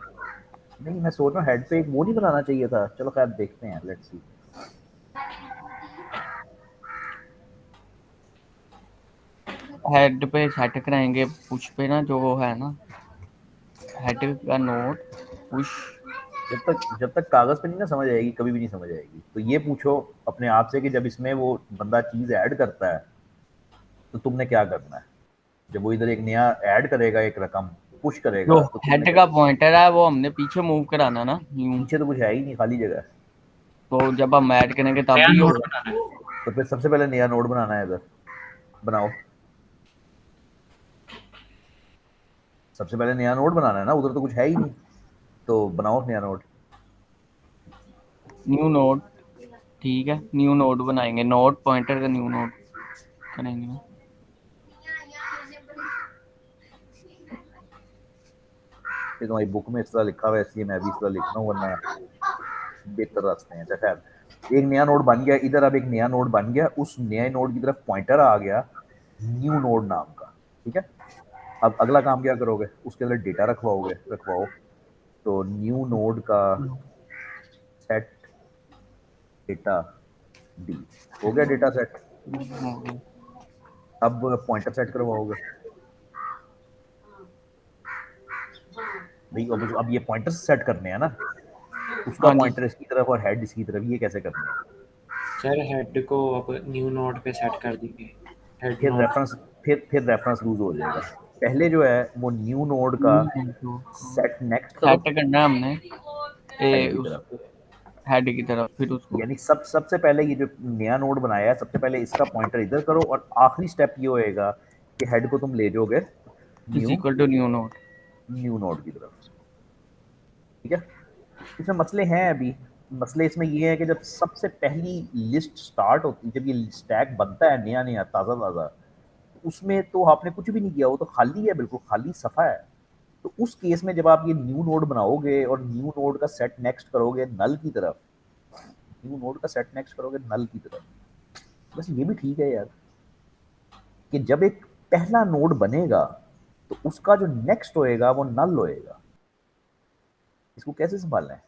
नहीं, मैं सोच रहा हूँ हेड पे एक वो नहीं बनाना चाहिए था। चलो खैर देखते हैं, लेट्स सी। हेड पे सेट कराएंगे, पुश पे ना जो है ना हेड का नोट पुश। जब तक कागज पे नहीं ना समझ आएगी, कभी भी नहीं समझ आएगी। तो ये पूछो अपने आप से कि जब इसमें वो बंदा चीज ऐड करता है तो तुमने क्या करना है? जब वो इधर एक नया ऐड करेगा, एक रकम पुश जो करेगा, तो तुमने हेड क्या? का पॉइंटर है वो हमने पीछे मूव कराना ना यूं, पीछे तो कुछ है ही नहीं, खाली जगह है। तो जब हम ऐड करेंगे तब नया भी नोट होगा। बनाना है। तो फिर सबसे पहले नया नोड बनाना है। इधर बनाओ, सबसे पहले नया नोड बनाना है ना, उधर तो कुछ है ही नहीं, तो बनाओ नया नोड। न्यू नोड, ठीक है, न्यू नोड बनाएंगे, नोड पॉइंटर का न्यू नोड करेंगे ना। ये तुम्हारी बुक में इस तरह लिखा हुआ है, इसलिए मैं भी इस तरह लिख रहा हूँ, वरना बेहतर रास्ते हैं। अच्छा खैर, एक नया नोड बन गया इधर। अब एक नया नोड बन गया, उस नए नोड की तरफ पॉइंटर आ गया न्यू नोड नाम का, ठीक है? अब अगला काम क्या करोगे? उसके अंदर डेटा रखवाओ। तो न्यू नोड का सेट डेटा डी हो गया, डेटा सेट। अब पॉइंटर सेट करवाओगे भाई। अब ये पॉइंटर सेट करने हैं ना, उसका हाँ जी, पॉइंटर इसकी तरफ और हेड इसकी तरफ, ये कैसे करने हैं? सर हेड को अब न्यू नोड पे सेट कर देंगे। हेड फिर नोड। रेफरेंस फिर रेफरेंस लूज हो जाएगा। पहले जो है वो न्यू नोड का सेट नेक्स्ट करो सेट करना है हमने हेड की उस तरफ। हेड की तरफ, फिर उसको यानी सबसे पहले ये जो नया नोड बनाया है, सबसे पहले इसका पॉइंटर इधर करो और आखिरी स्टेप ये होएगा कि हेड को तुम ले जाओगे is new equal to new node. Node की तरफ। ठीक है, इसमें मसले हैं अभी। मसले इसमें ये है कि जब सबसे पहली लिस्ट स्टार्ट होती है, जब ये स्टैक बनता है नया नया ताज़ा ताज़ा, तो उसमें तो आपने कुछ भी नहीं किया, वो तो खाली है, बिल्कुल खाली सफ़ा है। तो उस केस में जब आप ये न्यू नोड बनाओगे और न्यू नोड का सेट नेक्स्ट करोगे नल की तरफ, न्यू नोड का सेट नेक्स्ट करोगे नल की तरफ, बस ये भी ठीक है यार कि जब एक पहला नोड बनेगा तो उसका जो नेक्स्ट होएगा वो नल होएगा। इसको कैसे संभालना है?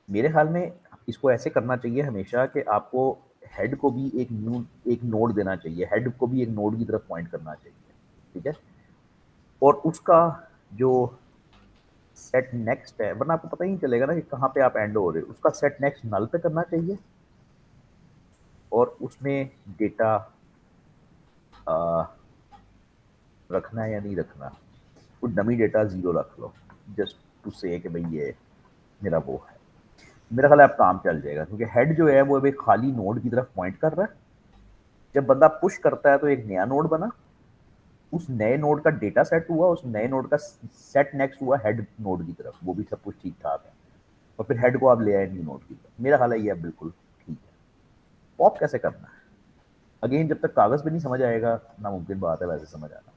मेरे ख्याल में इसको ऐसे करना चाहिए हमेशा कि आपको हेड को भी एक नोड देना चाहिए, हेड को भी एक नोड की तरफ पॉइंट करना चाहिए। ठीक है, और उसका जो सेट नेक्स्ट है, वरना आपको पता ही नहीं चलेगा ना कि कहाँ पे आप एंड हो रहे हो। उसका सेट नेक्स्ट नल पे करना चाहिए और उसमें डेटा रखना है या नहीं रखना, कुछ डमी डेटा 0 रख लो, जस्ट टू से कि भाई ये मेरा वो है। मेरा ख्याल है अब काम चल जाएगा, क्योंकि हेड जो है वो अभी खाली नोड की तरफ पॉइंट कर रहा है। जब बंदा पुश करता है तो एक नया नोड बना, उस नए नोड का डेटा सेट हुआ, उस नए नोड का सेट नेक्स्ट हुआ हेड नोड की तरफ, वो भी सब कुछ ठीक ठाक है, और फिर हेड को आप ले आए न्यू नोड की तरफ। मेरा ख्याल है ये बिल्कुल ठीक है। पॉप कैसे करना है, अगेन जब तक कागज पे नहीं समझ आएगा, नामुमकिन बात है वैसे समझ आना।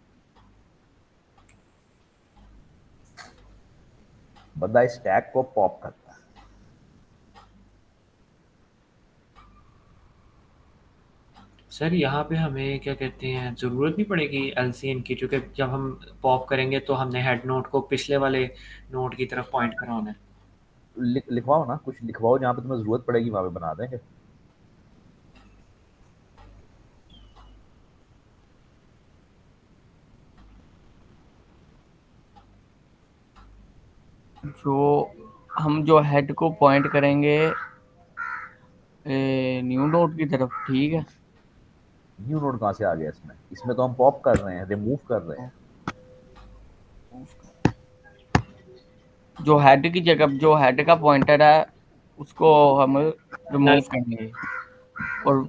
बंदा इस स्टैक को पॉप करता है। सर यहाँ पे हमें क्या कहते हैं, ज़रूरत नहीं पड़ेगी एलसीएन की, क्योंकि जब हम पॉप करेंगे तो हमने हेड नोट को पिछले वाले नोट की तरफ पॉइंट कराना है। लिखवाओ ना, कुछ लिखवाओ जहाँ पे तुम्हें जरूरत पड़ेगी वहां पे बना देंगे। जो हम जो हेड को पॉइंट करेंगे न्यू नोड की तरफ, ठीक है। न्यू नोड कहाँ से आ गया इसमें? इसमें तो हम पॉप कर रहे हैं, रिमूव कर रहे हैं। जो हेड की जगह जो हेड का पॉइंटर है उसको हम रिमूव करेंगे और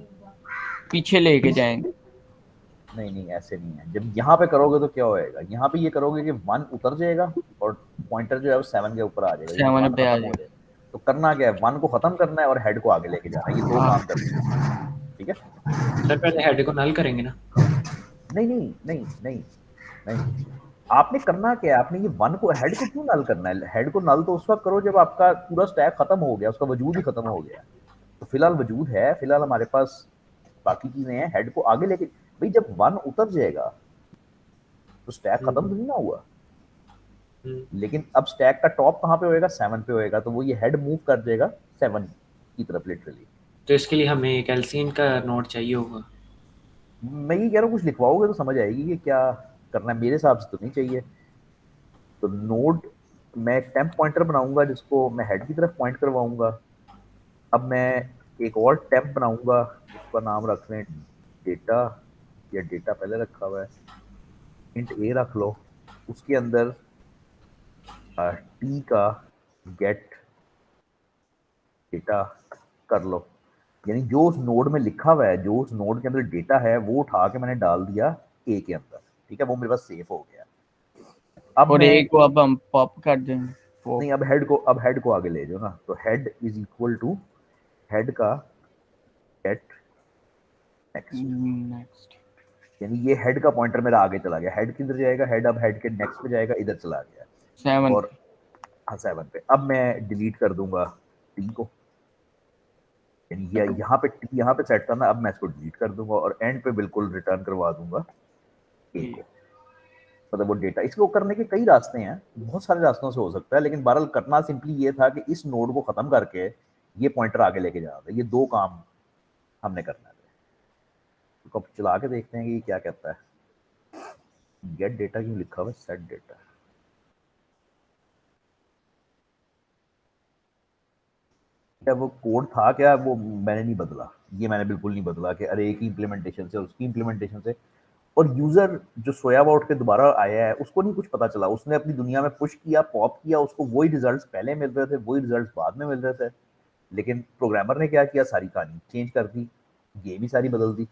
पीछे लेके जाएंगे। नहीं नहीं, ऐसे नहीं है। जब यहाँ पे करोगे तो क्या होएगा, यहाँ पे ये करोगे कि 1 उतर जाएगा और पॉइंटर जो है वो 7 के ऊपर आ जाएगा, यानी 7 1 पे आ खत्म हो जाएगा। जाएगा। तो करना क्या है, 1 को खत्म करना है और हेड को आगे लेके जाना है, ये दो हाँ। काम करने हैं। ठीक है, सर पहले हेड को नल करेंगे ना? नहीं नहीं नहीं नहीं नहीं, आपने करना क्या है, आपने ये 1 को, हेड को क्यों नल करना है? हेड को नल तो उस वक्त करो जब आपका पूरा स्टैक खत्म हो गया, उसका वजूद ही खत्म हो गया। तो फिलहाल वजूद है, फिलहाल हमारे पास बाकी चीजें हैं, हेड को आगे लेके। भाई जब 1 उतर जाएगा तो स्टैक खत्म तो नहीं ना हुआ, लेकिन अब स्टैक का टॉप कहाँ पे होएगा, 7 पे होएगा, तो वो ये हेड मूव कर देगा 7 की तरफ लिटरली। तो इसके लिए हमें एक एलसीएन का नोट चाहिए होगा। मैं ये कह रहा हूँ कुछ लिखवाओगे तो समझ आएगी कि क्या करना है, मेरे हिसाब से तो नहीं चाहिए। तो नोड, मैं एक टेम्प पॉइंटर बनाऊंगा जिसको मैं हेड की तरफ पॉइंट करवाऊंगा। अब मैं एक और टेम्प बनाऊंगा जिसका नाम रख लें डेटा, या डेटा पहले रखा हुआ है, इंट ए रख लो। उसके अंदर टी का गेट डेटा कर लो, यानी जो उस नोड में लिखा हुआ है, जो उस नोड के अंदर डेटा है, वो उठा के मैंने डाल दिया ए के अंदर। ठीक है, वो मेरे पास सेफ हो गया। अब और मैं, ए को अब हम पॉप कर देंगे। नहीं, अब हेड को आगे ले जाओ ना, तो head is equal to head का गेट नेक्स्ट, नेक्स्ट यानी ये हेड का पॉइंटर मेरा आगे चला गया। हेड किधर जाएगा, हेड अब हेड के नेक्स्ट पे जाएगा, इधर चला गया 7 और हाँ 7 पे। अब मैं डिलीट कर दूंगा टी को, यानी यहाँ पे टी यहाँ पे सेट करना, अब मैं इसको डिलीट कर दूंगा और एंड पे बिल्कुल रिटर्न करवा दूंगा ए को। मतलब वो डेटा, इसको करने के कई रास्ते हैं, बहुत सारे रास्तों से हो सकता है, लेकिन बहरहाल करना सिंपली ये था कि इस नोड को खत्म करके ये पॉइंटर आगे लेके जाना था। ये दो काम हमने करना है। तो अब चला के देखते हैं कि ये क्या कहता है। गेट डेटा क्यों लिखा हुआ है, सेट डेटा। क्या वो कोड था क्या, वो मैंने नहीं बदला, ये मैंने बिल्कुल नहीं बदला कि अरे एक ही इम्प्लीमेंटेशन से और उसकी इम्प्लीमेंटेशन से और यूजर जो सोया हुआ उठ के दोबारा आया है उसको नहीं कुछ पता चला, उसने अपनी दुनिया में पुश किया, पॉप किया, उसको वही रिजल्ट्स पहले मिल रहे थे, वही रिजल्ट्स बाद में मिल रहे थे, लेकिन प्रोग्रामर ने क्या किया, सारी कहानी चेंज कर दी, गेम ही सारी बदल दी।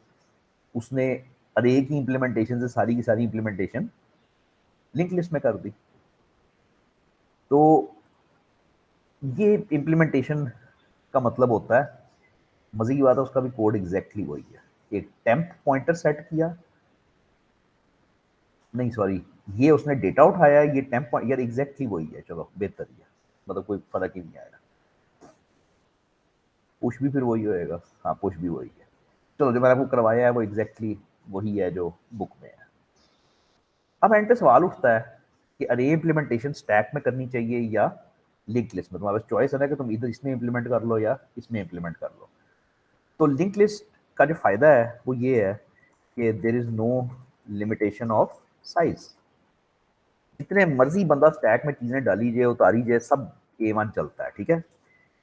उसने अरे की इम्प्लीमेंटेशन से सारी की सारी इम्प्लीमेंटेशन लिंक लिस्ट में कर दी। तो ये इम्प्लीमेंटेशन का मतलब होता है, मजे की बात है उसका भी कोड एग्जैक्टली वही है। एक टेम्प पॉइंटर सेट किया, नहीं सॉरी, ये उसने डेटा उठाया, ये टेम्प यार एग्जैक्टली वही है, चलो बेहतर ही है, मतलब कोई फर्क ही नहीं आएगा। पुश भी फिर वही होएगा, हाँ पुश भी वही है, चलो जो मैंने आपको करवाया है वो एग्जैक्टली वही है जो बुक में है। अब एंड पे सवाल उठता है कि अरे इम्प्लीमेंटेशन स्टैक में करनी चाहिए या लिंक लिस्ट में, तुम्हारे पास चॉइस है ना कि तुम इधर इसमें इम्प्लीमेंट कर लो या इसमें इम्प्लीमेंट कर लो। तो लिंक लिस्ट का जो फायदा है वो ये है कि there is no limitation of size, जितने मर्जी बंदा स्टैक में चीजें डाली जाए उतारी जाए सब A1 चलता है, ठीक है।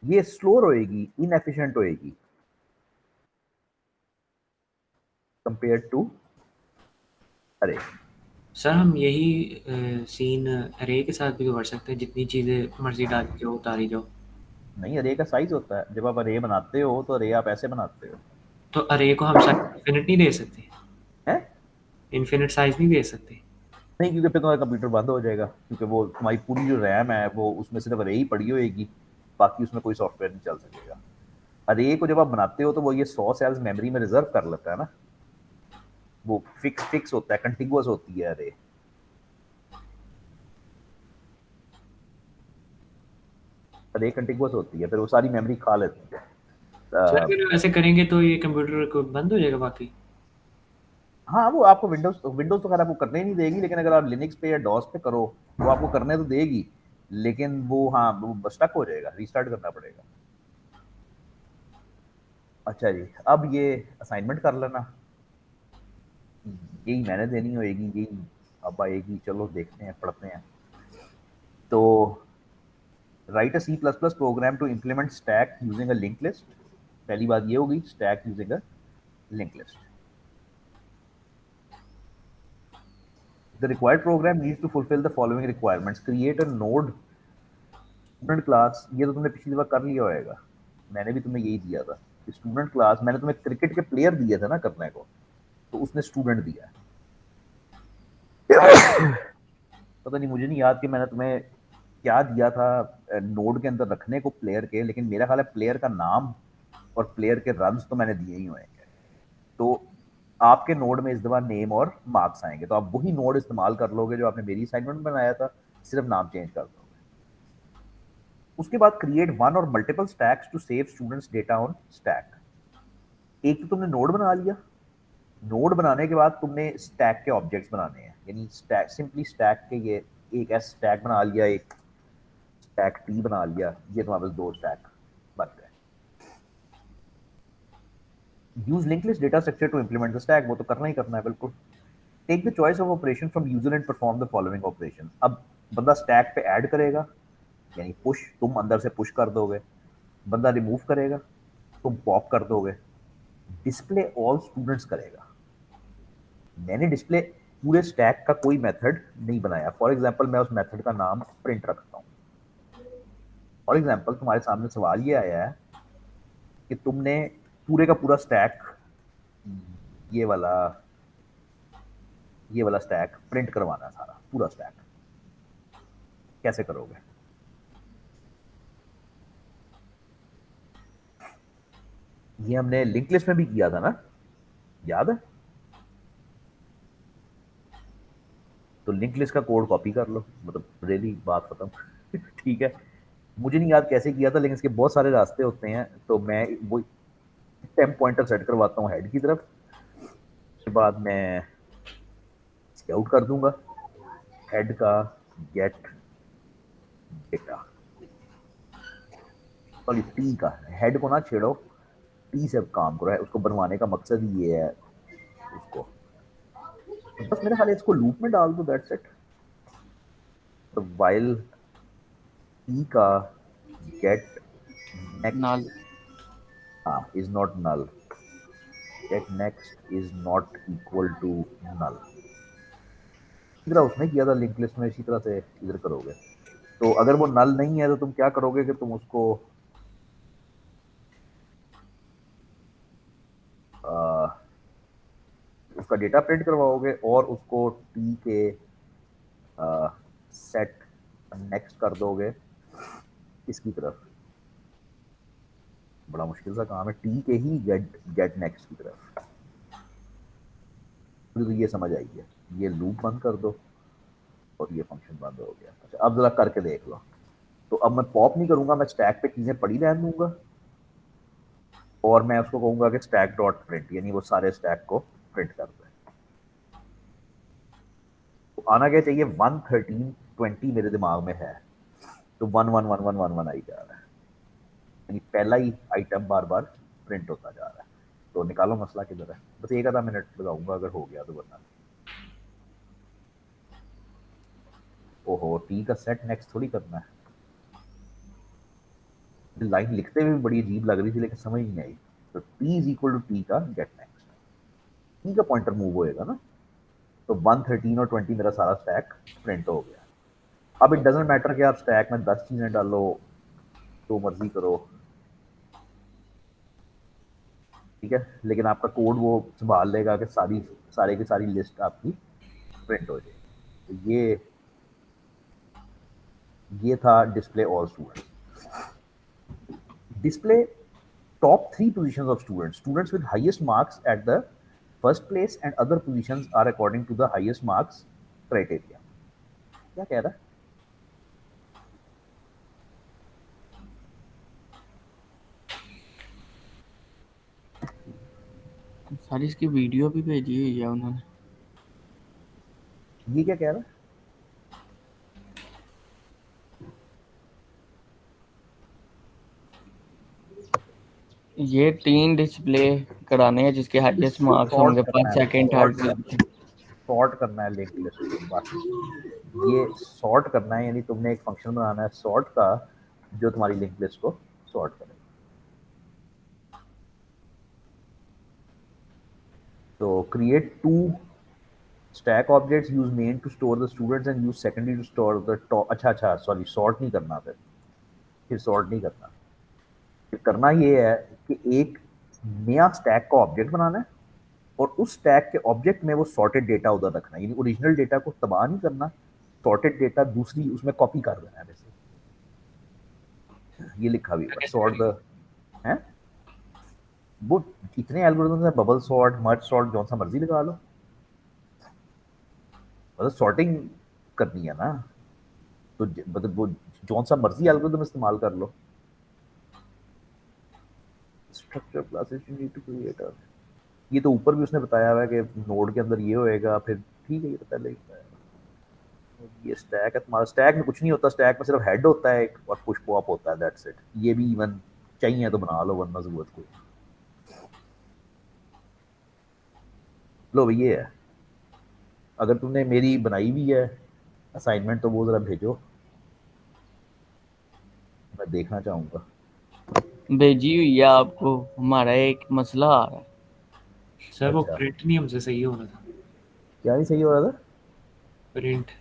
ये स्लो होएगी, इनएफिशिएंट होएगी कंपेयर टू अरे। सर हम यही सीन अरे के साथ भी तो कर सकते हैं, जितनी चीज़ें मर्जी डाली जाओ उतारी जाओ। नहीं, अरे का साइज होता है, जब आप अरे बनाते हो तो अरे आप ऐसे बनाते हो तो अरे को हम साइज इन्फिनिट नहीं दे सकते, हैं। इन्फिनिट साइज नहीं दे सकते। नहीं, क्योंकि फिर तुम्हारा कंप्यूटर बंद हो जाएगा, क्योंकि वो तुम्हारी पूरी जो रैम है वो उसमें सिर्फ अरे ही पड़ी होएगी, बाकी उसमें कोई सॉफ्टवेयर नहीं चल सकेगा। अरे को जब आप बनाते हो तो वो ये 100 सेल्स मेमोरी में रिजर्व कर लेता है ना, वो फिक्स होता है, कंटिन्यूअस होती है अरे। अरे कंटिन्यूअस होती है, फिर वो सारी मेमोरी खा लेती है। सर अगर ऐसे करेंगे तो ये कंप्यूटर को बंद हो जाएगा बाकी। हाँ, वो आपको विंडोज तो खैर आपको करने ही नहीं देगी, लेकिन अगर आप लिनक्स पे या डॉस पे करो वो आपको करने तो देगी, लेकिन वो हाँ वो स्टक हो जाएगा, रीस्टार्ट करना पड़ेगा। अच्छा जी, अब ये असाइनमेंट कर लेना, यही मैंने देनी होएगी, यही अब आएगी, चलो देखते हैं पढ़ते हैं। तो write a C++ program to implement stack using a link list. पहली बात ये होगी, stack using a link list. The required program needs to fulfill the following requirements. Create a node student class, ये तो तुमने पिछली बार कर लिया होएगा, मैंने भी तुम्हें यही दिया था स्टूडेंट क्लास, मैंने तुम्हें क्रिकेट के प्लेयर दिए थे ना करने को, तो उसने स्टूडेंट दिया है। पता नहीं, मुझे नहीं याद कि मैंने तुम्हें क्या दिया था नोड के अंदर रखने को प्लेयर के, लेकिन मेरा ख्याल है प्लेयर का नाम और प्लेयर के रन्स तो मैंने दिए ही होंगे। तो आपके नोड में इस दफा नेम और मार्क्स आएंगे, तो आप वही नोड इस्तेमाल कर लोगे जो आपने मेरी असाइनमेंट में बनाया था, सिर्फ नाम चेंज कर दोगे। उसके बाद क्रिएट वन और multiple stacks to save students data on stack. एक तो तुमने नोड बना लिया, नोड बनाने के बाद तुमने स्टैक के ऑब्जेक्ट्स बनाने हैं, यानी स्टैक सिंपली स्टैक के ये एक एस स्टैक बना लिया, एक स्टैक टी बना लिया, ये तुम्हारे पास दो स्टैक बन गए। Use link list data structure to implement the stack, वो तो करना ही करना है बिल्कुल। Take the choice of operation from user and perform the following operation. अब बंदा स्टैक पे ऐड करेगा, यानी पुश, तुम अंदर से पुश कर दोगे, बंदा रिमूव करेगा, तुम पॉप कर दोगे, डिस्प्ले ऑल स्टूडेंट्स करेगा। मैंने डिस्प्ले पूरे स्टैक का कोई मेथड नहीं बनाया, फॉर एग्जांपल मैं उस मेथड का नाम प्रिंट रखता हूँ। फॉर एग्जांपल तुम्हारे सामने सवाल ये आया है कि तुमने पूरे का पूरा स्टैक, ये वाला स्टैक प्रिंट करवाना है, सारा पूरा स्टैक, कैसे करोगे? ये हमने लिंक लिस्ट में भी किया था ना, याद है? तो लिंक लिस्ट का कोड कॉपी कर लो, मतलब रियली बात खत्म। ठीक है, मुझे नहीं याद कैसे किया था, लेकिन इसके बहुत सारे रास्ते होते हैं, तो मैं वो टेम्प पॉइंटर सेट करवाता हूँ हेड की तरफ, उसके बाद मैं स्काउट कर दूंगा हेड का गेट डेटा, सॉरी टी का, हेड को ना छेड़ो, टी से काम करो, है उसको बनवाने का मकसद ही ये है उसको, बस मेरे ख्याल इसको लूप में डाल दो, दैट्स इट। तो वाइल टी का get null next is not null, get next is not equal to null। इस तरह उसने किया था लिंक लिस्ट में, इसी तरह से इधर करोगे। तो अगर वो नल नहीं है तो तुम क्या करोगे कि तुम उसको उसका डेटा प्रिंट करवाओगे और उसको टी के सेट नेक्स्ट कर दोगे इसकी तरफ। बड़ा मुश्किल सा काम है, टी के ही गेट नेक्स्ट की तरफ। तो ये समझ आई है, ये लूप बंद कर दो और ये फंक्शन बंद हो गया। अच्छा अब जरा करके देख लो। तो अब मैं पॉप नहीं करूंगा, मैं स्टैक पे चीजें पड़ी रहने दूंगा और मैं उसको कहूंगा कि स्टैक डॉट प्रिंट, यानी वो सारे स्टैक को प्रिंट कर दे। तो आना क्या चाहिए, 1 13 20 मेरे दिमाग में है, तो 1 1 1 1 1 1 आई जा रहा है, यानी पहला ही आइटम बार बार प्रिंट होता जा रहा है। तो निकालो मसला किधर है, बस एक आधा मिनट लगाऊंगा अगर हो गया तो, वरना ओहो टी का सेट नेक्स्ट थोड़ी करना है। लाइन लिखते हुए भी बड़ी अजीब लग रही थी लेकिन समझ नहीं आई। तो T is equal to T का गेट नेक्स्ट, टी का पॉइंटर मूव होएगा ना, तो 1 13 और 20 मेरा सारा स्टैक प्रिंट हो गया। अब इट डजेंट मैटर कि आप स्टैक में 10 चीजें डालो, तो मर्जी करो, ठीक है, लेकिन आपका कोड वो संभाल लेगा कि सारे की सारी लिस्ट आपकी प्रिंट हो जाए। तो ये था display all students. display top 3 positions of students with highest marks at the first place and other positions are according to the highest marks criteria। क्या कह रहा है? सारी इसकी वीडियो भी भेजी हुई है उन्होंने। ये क्या कह रहा है? ये 3 डिस्प्ले कराने हैं जिसके हाईएस्ट मार्क्स होंगे, फर्स्ट सेकंड थर्ड। सॉर्ट करना है लिंक लिस्ट को, बस ये सॉर्ट करना है, यानी तुमने एक फंक्शन बनाना है सॉर्ट का जो तुम्हारी लिंक लिस्ट को सॉर्ट करेगा। तो create 2 stack objects, use main to store the students and use secondary to store the top। अच्छा सॉरी, सॉर्ट नहीं करना, फिर सॉर्ट नहीं करना। फिर करना ये है कि एक नया स्टैक का ऑब्जेक्ट बनाना है और उस स्टैक के ऑब्जेक्ट में वो सॉर्टेड डेटा उधर रखना है, यानी ओरिजिनल डेटा को तबाह नहीं करना, सॉर्टेड डेटा दूसरी उसमें कॉपी कर देना है। वैसे ये लिखा हुआ है सॉर्ट द है, वो इतने एल्गोरिथम्स हैं, बबल सॉर्ट, मर्ज सॉर्ट, जो सा मर्जी लगा लो, मतलब सॉर्टिंग करनी है ना, तो मतलब वो जो सा मर्जी एल्गोरिथम इस्तेमाल कर लो। Structure classes you need to create, ये तो ऊपर भी उसने बताया हुआ है कि नोड के अंदर ये होएगा, फिर ठीक है, ये तो पहले ही बताया। ये स्टैक है तुम्हारा, स्टैक में कुछ नहीं होता, स्टैक में सिर्फ हेड होता है एक और पुश पॉप होता है, दैट्स इट। ये भी इवन चाहिए तो बना लो, वरना जरूरत कोई। लो भाई ये है, अगर तुमने मेरी बनाई हुई है असाइनमेंट तो वो जरा भेजो, मैं देखना चाहूंगा। भेजी हुई है आपको। हमारा एक मसला आ रहा है सर, वो अच्छा। प्रिंट नहीं हमसे सही हो रहा था। क्या नहीं सही हो रहा था? प्रिंट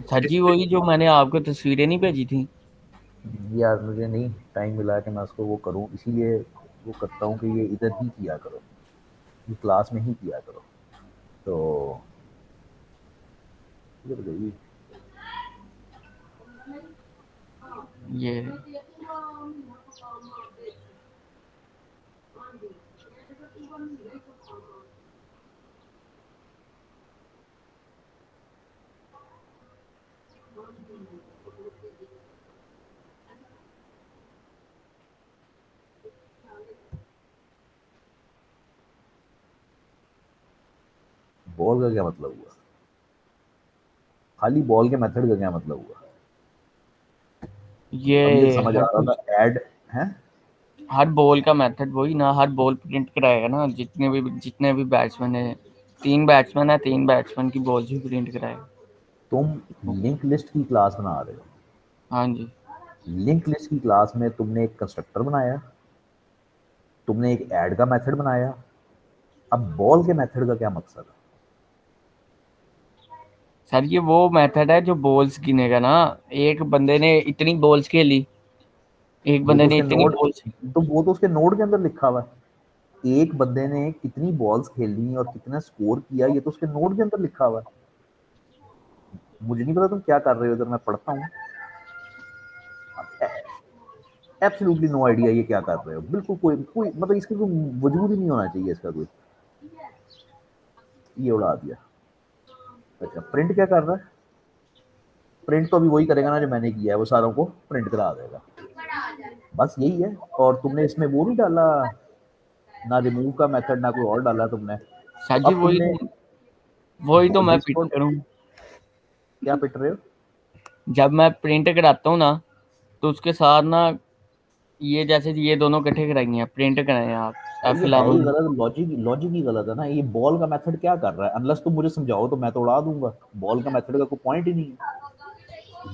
सर जी, वही जो मैंने आपको तस्वीरें नहीं भेजी थी। यार मुझे नहीं टाइम मिला कि मैं उसको वो करूं, इसीलिए वो करता हूं कि ये इधर ही किया करो, ये क्लास में ही किया करो। तो इधर गई ये बॉल का क्या मतलब हुआ? खाली बॉल के मेथड का क्या मतलब हुआ? ये अब ये समझ आ रहा था, ऐड है हर बॉल का मेथड वही ना, हर बॉल प्रिंट कराएगा ना, जितने भी बैट्समैन है, 3 बैट्समैन है, 3 बैट्समैन की बॉल ही प्रिंट कराएगा। तुम लिंक लिस्ट की क्लास बना रहे हो, हाँ जी। लिंक लिस्ट की क्लास में तुमने एक कंस्ट्रक्टर बनाया तुमने एक ऐड का मेथड बनाया, अब बॉल के मेथड का क्या मकसद है? सर ये वो मेथड है जो बॉल्स गिनेगा ना, एक बंदे ने इतनी बॉल्स खेली, एक वो बंदे तो ने उसके इतनी नोड, बॉल्स, तो वो तो उसके नोड के अंदर लिखा हुआ है। एक बंदे ने कितनी बॉल्स खेली और कितना स्कोर किया, ये तो उसके नोड के अंदर लिखा हुआ है। मुझे नहीं पता तुम क्या कर रहे हो, इधर मैं पढ़ता हूँ। एब्सोल्युटली नो आइडिया ये क्या कर रहे हो, बिल्कुल कोई कोई मतलब इसका कोई वजूद ही नहीं होना चाहिए इसका कोई। ये उड़ा दिया। अच्छा, प्रिंट क्या कर रहा है? प्रिंट तो अभी वही करेगा ना जो मैंने किया है, वो सारों को प्रिंट करा देगा, बस यही है। और तुमने इसमें वो नहीं डाला, ना रिमूव का मेथड, ना कोई और डाला तुमने। सर जी अब तुमने वही तो मैं दिस पिट को करूँ। क्या पिट रहे हो? जब मैं प्रिंट कराता हूँ ना, तो उसके साथ ना ये जैसे ये दोनों इकट्ठे कराएंगे हैं, प्रिंट कराए आप और ये है ही F11। गलत, लॉजिक लॉजिक ही गलत है ना। ये बॉल का मेथड क्या कर रहा है? अनलेस तुम मुझे समझाओ तो मैं तो उड़ा दूंगा। बॉल का मेथड का कोई पॉइंट ही नहीं है।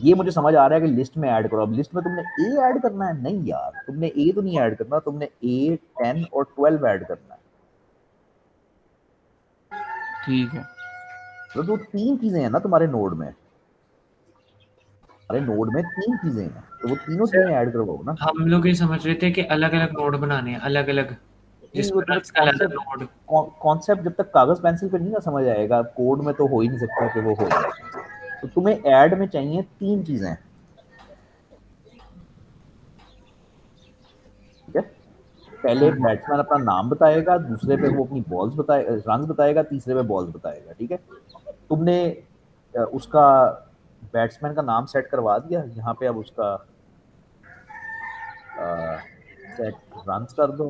ये मुझे समझ आ रहा है कि लिस्ट में ऐड करो। अब लिस्ट में तुमने ए ऐड करना है? नहीं यार, तुमने ए तो नहीं ऐड करना, तुमने ए 10 और 12 ऐड करना है। ठीक है। तो तीन चीजें हैं ना तुम्हारे नोड में, अरे नोड में तीन चीजें हैं, तो वो तीनों चीजें सर ऐड करवाओ ना। हम लोग ये समझ रहे थे कि अलग अलग नोड बनाने हैं, अलग अलग, नहीं, वो जिसमें तुम्हें रन्स का अलग नोड। कॉन्सेप्ट जब तक कागज पेंसिल पे नहीं ना समझ आएगा, कोड में तो हो ही नहीं सकता कि वो हो जाए। तो तुम्हें ऐड में चाहिए तीन चीजें, ठीक है? पहले बैट्समैन अपना नाम बताएगा, दूसरे पे वो अपनी बॉल्स बताए, रन बताएगा, तीसरे पे बॉल्स बताएगा, ठीक है? तुमने उसका बैट्समैन का नाम सेट करवा दिया यहाँ पे। अब उसका सेट रन्स कर दो।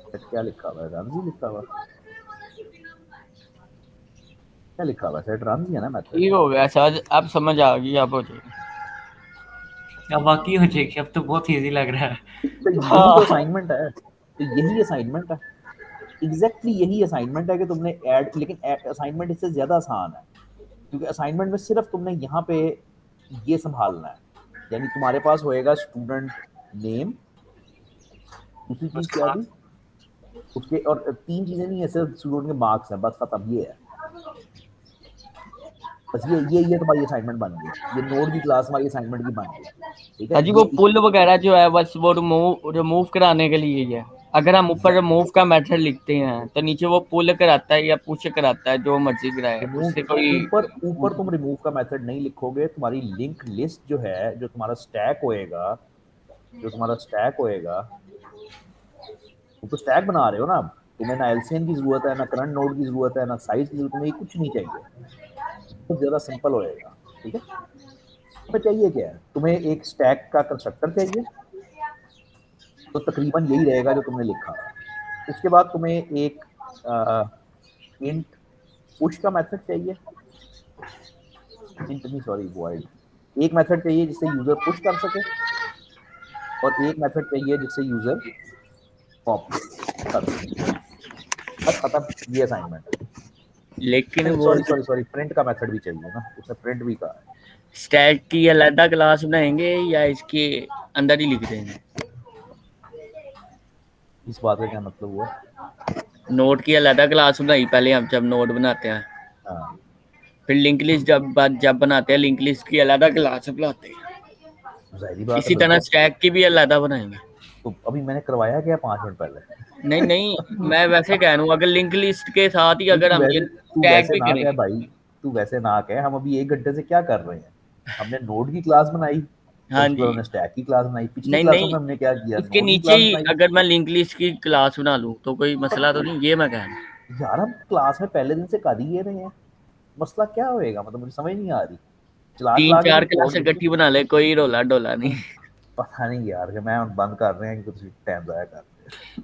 सेट क्या लिखा हुआ है? रन्स ही लिखा हुआ है। क्या लिखा हुआ है? सेट रन्स ही है ना मेथड। ठीक हो गया सर, अब समझ आ गई, अब हो जाएगी। अब वाकई हो जाएगी, अब तो बहुत इजी लग रहा है। तो यही तो हाँ असाइनमेंट है, तो यही असाइनमेंट है, एग्जैक्टली यही असाइनमेंट है कि तुमने ऐड, लेकिन असाइनमेंट इससे ज्यादा आसान है, क्योंकि असाइनमेंट में सिर्फ तुमने यहाँ पे ये संभालना है। यानी तुम्हारे पास होएगा स्टूडेंट नेम, दूसरी चीज उसके क्या बाद थी उसके, और तीन चीजें नहीं है, सिर्फ स्टूडेंट के मार्क्स हैं, बस खत्म, ये है। बस ये तुम्हारी असाइनमेंट बन गई, ये नोड की क्लास हमारी असाइनमेंट की बन गई, ठीक है? सर जी, वो ये पुल वगैरह जो है बस वो रिमूव कराने के लिए ही है। अगर हम ऊपर रिमूव का मेथड लिखते हैं तो नीचे वो पुल कराता है या पुश कराता है, जो मर्जी कराए, उससे रिमूव, कोई ऊपर ऊपर तुम रिमूव का मेथड नहीं लिखोगे, तुम्हारी लिंक लिस्ट जो है, जो तुम्हारा स्टैक होएगा, जो तुम्हारा स्टैक होएगा, तुम तो स्टैक बना रहे हो ना। अब तुम्हें ना एलसीएम की जरूरत है, ना करंट नोड की जरूरत है, ना साइज की जरूरत, तुम्हें कुछ नहीं चाहिए, बहुत ज्यादा सिंपल होएगा, ठीक है? तुम्हें चाहिए क्या है? तुम्हें एक स्टैक का कंस्ट्रक्टर चाहिए, तो तकरीबन यही रहेगा जो तुमने लिखा है। उसके बाद तुम्हें एक इंट पुश का मेथड चाहिए, इंट नहीं सॉरी वॉइड, एक मेथड चाहिए जिससे यूजर पुश कर सके, और एक मेथड चाहिए जिससे यूजर पॉप कर सके। बस खत्म, ये असाइनमेंट है। लेकिन नहीं वो सॉरी सॉरी सॉरी, प्रिंट का मेथड भी चाहिए ना, उसने प्रिंट भी कहा है। स्टैक की अलग क्लास बनाएंगे या इसके अंदर ही लिख देंगे? इस बात का क्या मतलब हुआ? नोट की अलग क्लास बनाई पहले हम, जब नोट बनाते हैं, हाँ, फिर लिंक लिस्ट जब बनाते हैं, लिंक लिस्ट की अलग क्लास बनाते हैं। जाहिर बात है इसी तरह बिल्कुल। स्टैक की भी अलग बनाएंगे। तो अभी मैंने करवाया क्या 5 मिनट पहले? नहीं नहीं, मैं वैसे कह रहा हूँ, अगर लिंक लिस्ट के साथ ही नहीं, अगर हम ये तू टैग वैसे भी ना कह करेंगे। भाई, तू वैसे ना कह। हम अभी 1 घंटे से क्या कर रहे हैं? हमने नोड की क्लास बनाई, और हाँ उसके बाद जी। हमने स्टैक की क्लास बनाई। पिछली नहीं क्लासों नहीं, में हमने क्या किया? उसके नोड की नीचे क्लास ही बनाई। अगर मैं लिंक लिस्ट की क्लास बना लूँ तो कोई मसला तो नहीं, ये मैं कह रहा हूँ। यार हम क्लास में पहले दिन से कर ही ये रहे हैं, मसला क्या होएगा? मतलब मुझे समझ नहीं आ रही। चला तीन चला के चार तुम क्लास कोड लिखो। इकट्ठी बना ले, कोई रोला डोला नहीं। पता नहीं यार, कि मैं बंद कर रहे हैं कि कुछ टाइम जाया कर रहे हैं।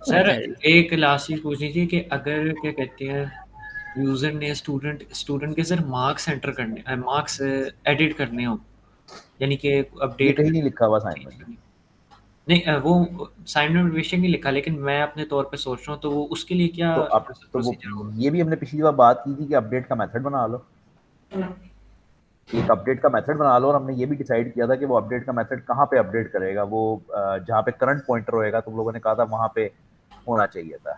सर अच्छा जी। एक लास्ट चीज पूछनी थी कि अगर क्या कहते हैं यूजर ने स्टूडेंट स्टूडेंट के सर मार्क्स एंटर करने, मार्क्स एडिट करने हो, यानी कि ये अपडेट कहीं नहीं करने लिखा हुआ चेंज असाइनमेंट में। करने। नहीं वो साइन में बेशक नहीं लिखा, लेकिन मैं अपने तौर पे सोच रहा हूँ, तो वो उसके लिए क्या तो अब तो वो, प्रोसीजर होगा? ये भी हमने पिछली बार बात की थी कि अपडेट का मेथड बना लो, एक अपडेट का मेथड बना लो। और हमने ये भी डिसाइड किया था कि वो अपडेट का मेथड कहाँ पे अपडेट करेगा। वो जहाँ पे करंट पॉइंटर होएगा, तुम लोगों ने कहा था वहाँ पे होना चाहिए था।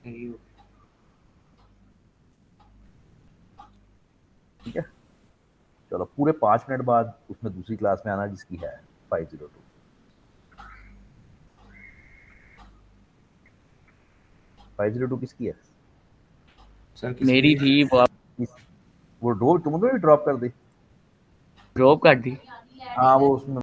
सही हो। ठीक है, चलो पूरे 5 मिनट बाद उसमें दूसरी क्लास में आना जिसकी है 502। किसकी है? सर किसी मेरी थी वो वो ड्रॉप तुमने भी ड्रॉप कर दी? ड्रॉप कर दी। हाँ वो उसमें